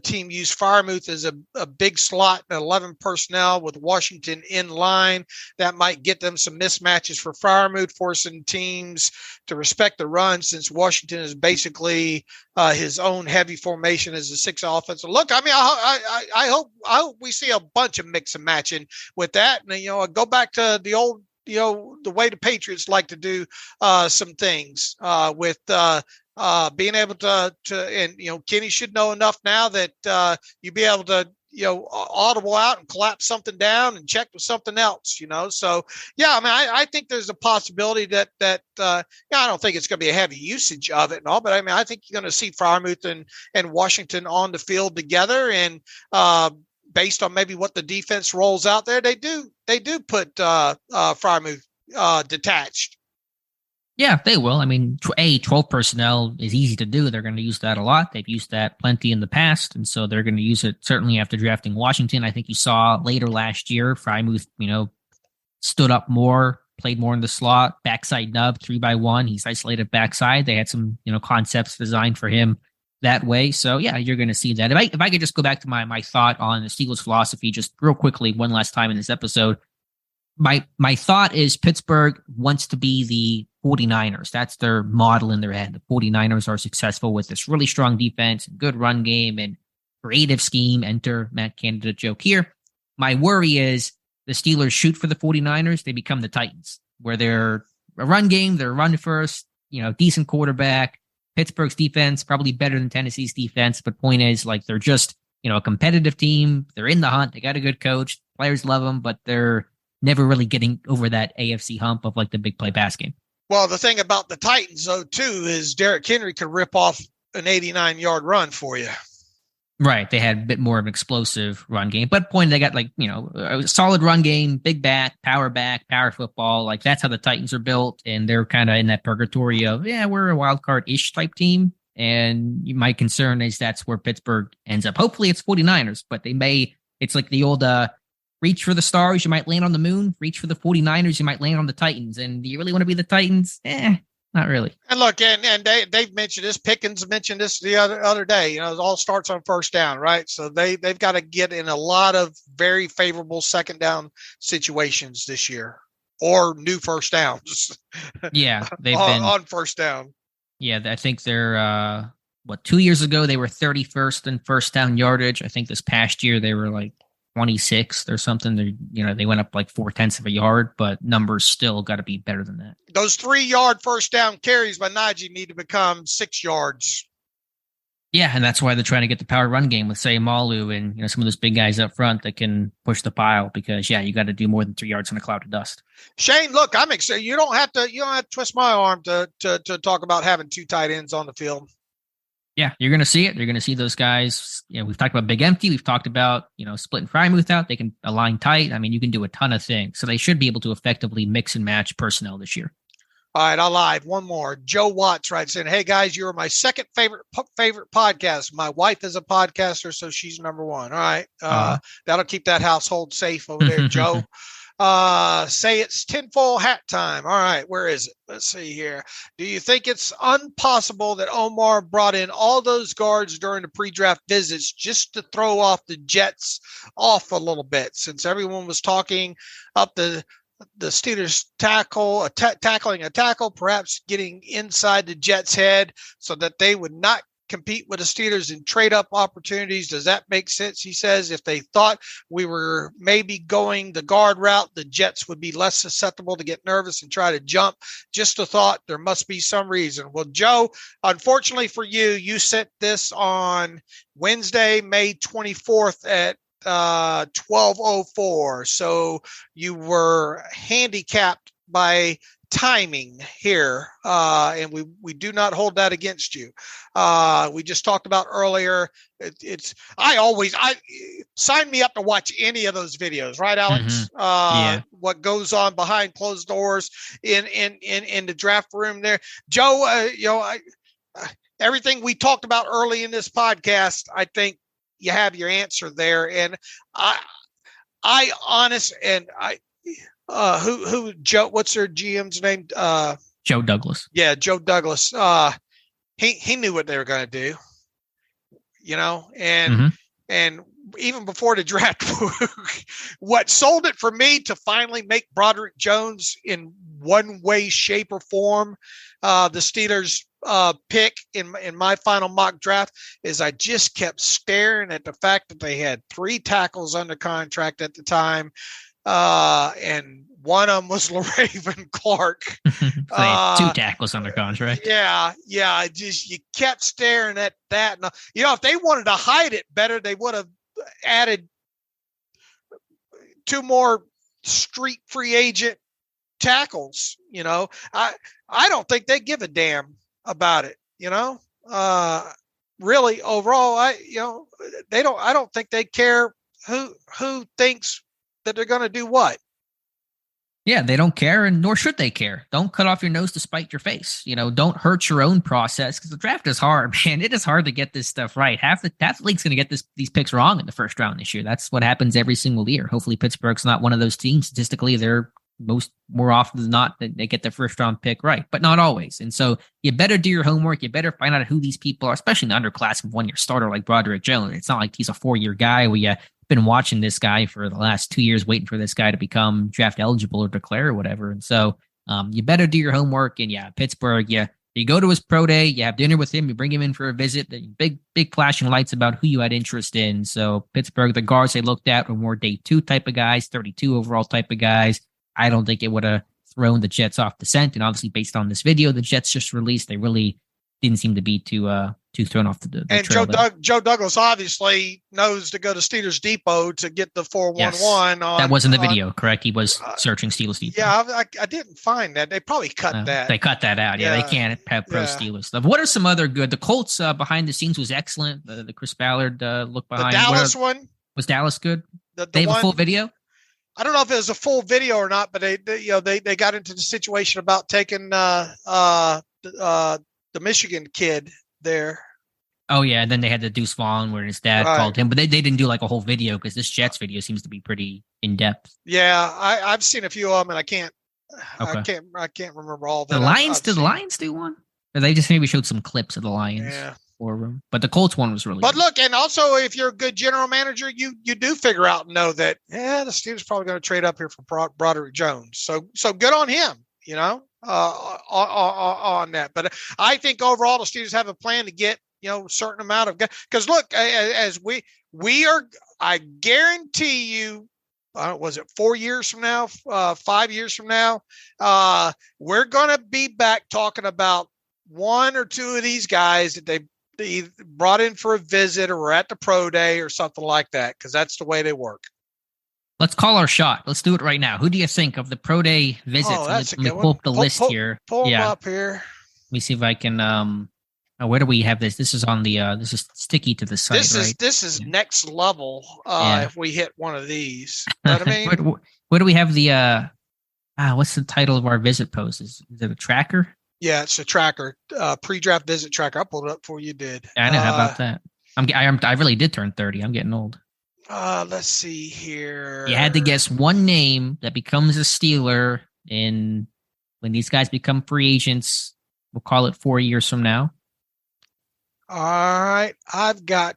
team use Freiermuth as a big slot and 11 personnel with Washington in line? That might get them some mismatches for Freiermuth, forcing teams to respect the run since Washington is basically his own heavy formation as a 6 offensive. Look, I mean, I hope we see a bunch of mix and matching with that. And, go back to the old, the way the Patriots like to do some things with being able to, and Kenny should know enough now that you be able to, audible out and collapse something down and check with something else, So, yeah, I mean, I think there's a possibility that I don't think it's going to be a heavy usage of it and all, but I mean, I think you're going to see Freiermuth and Washington on the field together, and based on maybe what the defense rolls out there, they do put Freiermuth detached. Yeah, they will. I mean, 12 personnel is easy to do. They're going to use that a lot. They've used that plenty in the past, and so they're going to use it certainly after drafting Washington. I think you saw later last year, Freiermuth, stood up more, played more in the slot, backside nub, 3x1. He's isolated backside. They had some, concepts designed for him that way. So yeah, you're going to see that. If I could just go back to my thought on the Steelers philosophy, just real quickly, one last time in this episode. My thought is Pittsburgh wants to be the 49ers. That's their model in their head. The 49ers are successful with this really strong defense, good run game, and creative scheme. Enter Matt Canada joke here. My worry is the Steelers shoot for the 49ers. They become the Titans, where they're a run game, they're run first, decent quarterback. Pittsburgh's defense, probably better than Tennessee's defense. But point is, they're just, a competitive team. They're in the hunt. They got a good coach. Players love them, but they're never really getting over that AFC hump of the big play pass game. Well, the thing about the Titans, though, too, is Derrick Henry could rip off an 89-yard run for you. Right. They had a bit more of an explosive run game. But point, they got a solid run game, big back, power football. That's how the Titans are built. And they're kind of in that purgatory of, we're a wild card-ish type team. And my concern is that's where Pittsburgh ends up. Hopefully it's 49ers, but it's like the old reach for the stars, you might land on the moon. Reach for the 49ers, you might land on the Titans. And do you really want to be the Titans? Not really. And look, and they've mentioned this. Pickens mentioned this the other day. It all starts on first down, right? So they've got to get in a lot of very favorable second down situations this year, or new first downs. Yeah, they've on, been on first down. Yeah, I think they're 2 years ago they were 31st in first down yardage. I think this past year they were like 26th or something. They went up like 0.4 of a yard, but numbers still got to be better than that. Those 3-yard first down carries by Najee need to become 6 yards. Yeah, and that's why they're trying to get the power run game with, say, Malu and some of those big guys up front that can push the pile, because you got to do more than 3 yards in a cloud of dust. Shane, look, I'm excited. You don't have to twist my arm to talk about having 2 tight ends on the field. Yeah, you're going to see it. You're going to see those guys. We've talked about Big Empty. We've talked about, Split and Frymouth out. They can align tight. I mean, you can do a ton of things. So they should be able to effectively mix and match personnel this year. All right, I lied. One more. Joe Watts writes in, "Hey guys, you're my second favorite podcast. My wife is a podcaster, so she's number one." All right, that'll keep that household safe over there, Joe. Say it's tinfoil hat time. All right, where is it? Let's see here. Do you think it's impossible that Omar brought in all those guards during the pre-draft visits just to throw off the Jets off a little bit, since everyone was talking up the Steelers tackling a tackle, perhaps getting inside the Jets' head so that they would not compete with the Steelers in trade-up opportunities? Does that make sense? He says if they thought we were maybe going the guard route, the Jets would be less susceptible to get nervous and try to jump. Just a thought. There must be some reason. Well, Joe, unfortunately for you, you sent this on Wednesday, May 24th at 12:04. So you were handicapped by timing here, and we do not hold that against you. We just talked about earlier. I sign me up to watch any of those videos, right, Alex? Yeah. What goes on behind closed doors in the draft room there, Joe. Everything we talked about early in this podcast, I think you have your answer there. And who Joe, what's their GM's name? Joe Douglas. Yeah, Joe Douglas. He knew what they were going to do, and even before the draft, what sold it for me to finally make Broderick Jones in one way, shape, or form the Steelers pick in my final mock draft is I just kept staring at the fact that they had 3 tackles under contract at the time, and one of them was LaRaven Clark. So 2 tackles under contract. Yeah. You kept staring at that. And, if they wanted to hide it better, they would have added 2 more street free agent tackles. I don't think they give a damn about it. Really overall, I don't think they care who thinks that they're going to do what. Yeah, they don't care, and nor should they care. Don't cut off your nose to spite your face. Don't hurt your own process, because the draft is hard, man. It is hard to get this stuff right. Half the league's going to get these picks wrong in the first round this year. That's what happens every single year. Hopefully Pittsburgh's not one of those teams. Statistically, they're more often than not that they get the first round pick right, but not always. And so you better do your homework. You better find out who these people are, especially an underclassman 1-year starter like Broderick Jones. It's not like he's a 4-year guy where you been watching this guy for the last 2 years, waiting for this guy to become draft eligible or declare or whatever. And so you better do your homework. And Pittsburgh, you go to his pro day, you have dinner with him, you bring him in for a visit, the big flashing lights about who you had interest in. So Pittsburgh, the guards they looked at were more day 2 type of guys, 32 overall type of guys. I don't think it would have thrown the Jets off the scent. And obviously based on this video the Jets just released, they really didn't seem to be too thrown off the and trail. Joe Douglas obviously knows to go to Steelers Depot to get the 411. Yes. That wasn't the video, correct? He was searching Steelers Depot. Yeah, I didn't find that. They probably cut that. They cut that out. Yeah, they can't have pro Steelers stuff. What are some other good? The Colts behind the scenes was excellent. The Chris Ballard look behind. The Dallas one. Was Dallas good? They have a full video? I don't know if it was a full video or not, but they got into the situation about taking the Michigan kid there. Oh, yeah. And then they had the Deuce Vaughn where his dad called him. But they didn't do like a whole video because this Jets video seems to be pretty in-depth. Yeah, I've seen a few of them, and I can't remember all of them. Did the Lions do one? Or they just maybe showed some clips of the Lions. Yeah. But the Colts one was really But good. look, and also if you're a good general manager, you do figure out and know that, the Steelers probably going to trade up here for Broderick Jones. So good on him, on that. But I think overall the Steelers have a plan to get, a certain amount of guys. Because look, as we are, I guarantee you, was it 4 years from now, 5 years from now, we're going to be back talking about one or two of these guys that they brought in for a visit or were at the pro day or something like that, because that's the way they work. Let's call our shot. Let's do it right now. Who do you think of the pro day visits? Let me pull up the list here. Pull them up here. Let me see if I can. Where do we have this? This is on the. This is sticky to the site. This is next level. If we hit one of these, you know what I mean? Where do we have the? What's the title of our visit post? Is it a tracker? Yeah, it's a tracker, pre-draft visit tracker. I pulled it up before you did. Yeah, I know. How about that? I really did turn 30. I'm getting old. Let's see here. You had to guess one name that becomes a Steeler when these guys become free agents. We'll call it 4 years from now. All right. I've got,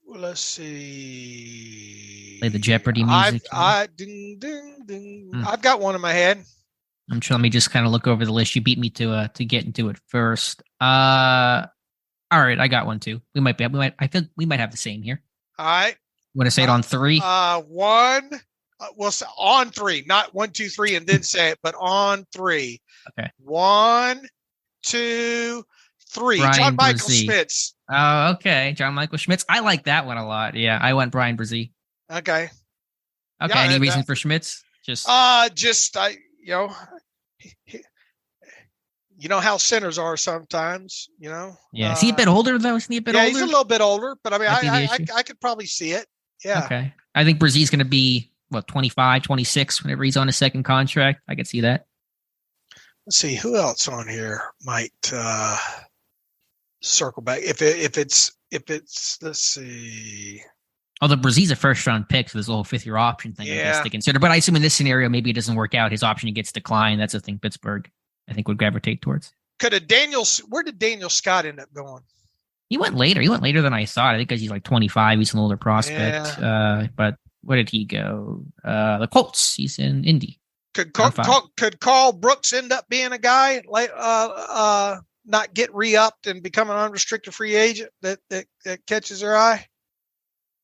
let's see. Play the Jeopardy music. Ding, ding, ding. I've got one in my head. I'm sure. Let me just kind of look over the list. You beat me to get into it first. All right. I got one too. I feel we might have the same here. All right. Want to say it on three? One. Well, on three, not 1, 2, 3, and then say it, but on three. Okay. 1, 2, 3. Brian John Michael Brzee. Schmitz. Oh, okay. John Michael Schmitz. I like that one a lot. Yeah, I went Brian Brzee. Okay. Okay. Yeah, any reason for Schmitz? You know how sinners are sometimes, Yeah. Is he a bit older though? Isn't he a bit older? Yeah, he's a little bit older, but I mean, I I could probably see it. Yeah. Okay. I think Brezee's going to be 25, 26 whenever he's on his second contract. I could see that. Let's see who else on here might circle back. If it's let's see. Although Brezee's a first round pick, so there's a whole 5th year option thing I guess to consider. But I assume in this scenario, maybe it doesn't work out. His option gets declined. That's the thing Pittsburgh, I think, would gravitate towards. Where did Daniel Scott end up going? He went later. He went later than I thought. I think because he's like 25. He's an older prospect. Yeah. But where did he go? The Colts. He's in Indy. Could Carl Brooks end up being a guy like not get re-upped and become an unrestricted free agent that catches their eye?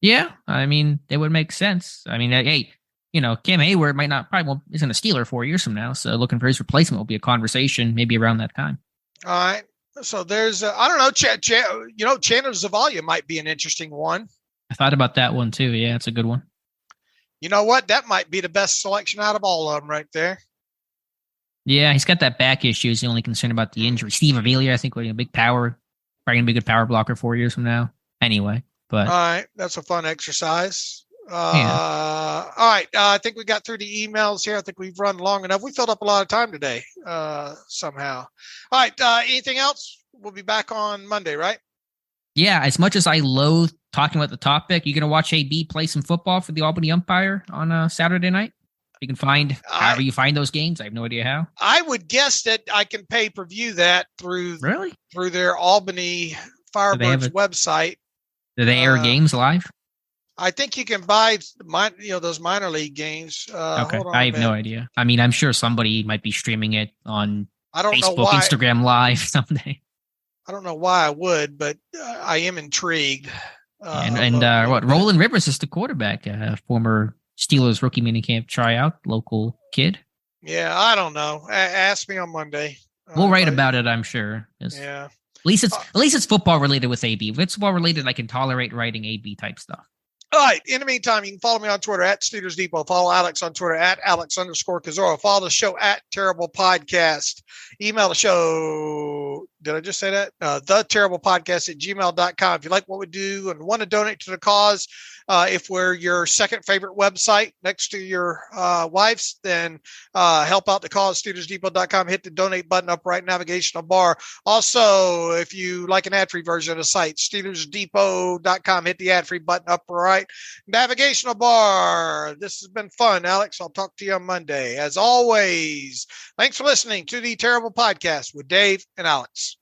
Yeah, I mean, it would make sense. I mean, hey, Cam Hayward isn't a Steeler 4 years from now, so looking for his replacement will be a conversation maybe around that time. All right. So there's, I don't know, Chandler Zavala might be an interesting one. I thought about that one too. Yeah, it's a good one. You know what? That might be the best selection out of all of them right there. Yeah, he's got that back issue. He's the only concerned about the injury. Steve Avila, I think, big power. Probably going to be a good power blocker 4 years from now. Anyway. But all right, that's a fun exercise. All right, I think we got through the emails here. I think we've run long enough. We filled up a lot of time today somehow. All right, anything else? We'll be back on Monday, right? Yeah, as much as I loathe talking about the topic, you're going to watch AB play some football for the Albany Umpire on Saturday night? You can find however you find those games. I have no idea how. I would guess that I can pay per view that through their Albany Firebirds website. Do they air games live? I think you can buy those minor league games. Okay, I have no idea. I mean, I'm sure somebody might be streaming it on Facebook, Instagram Live someday. I don't know why I would, but I am intrigued. Roland Rivers is the quarterback, former Steelers rookie minicamp tryout, local kid. Yeah, I don't know. Ask me on Monday. We'll write about it, I'm sure. Yeah. At least it's football related with AB. If it's football related, I can tolerate writing AB type stuff. All right. In the meantime, you can follow me on Twitter at Steelers Depot. Follow Alex on Twitter at Alex_Kozora. Follow the show at Terrible Podcast. Email the show Did I just say that? The Terrible Podcast at gmail.com. If you like what we do and want to donate to the cause, if we're your second favorite website next to your wife's, then help out the cause, SteelersDepot.com. Hit the donate button, upright navigational bar. Also, if you like an ad-free version of the site, SteelersDepot.com. Hit the ad-free button, upright navigational bar. This has been fun, Alex. I'll talk to you on Monday. As always, thanks for listening to the Terrible Podcast with Dave and Alex.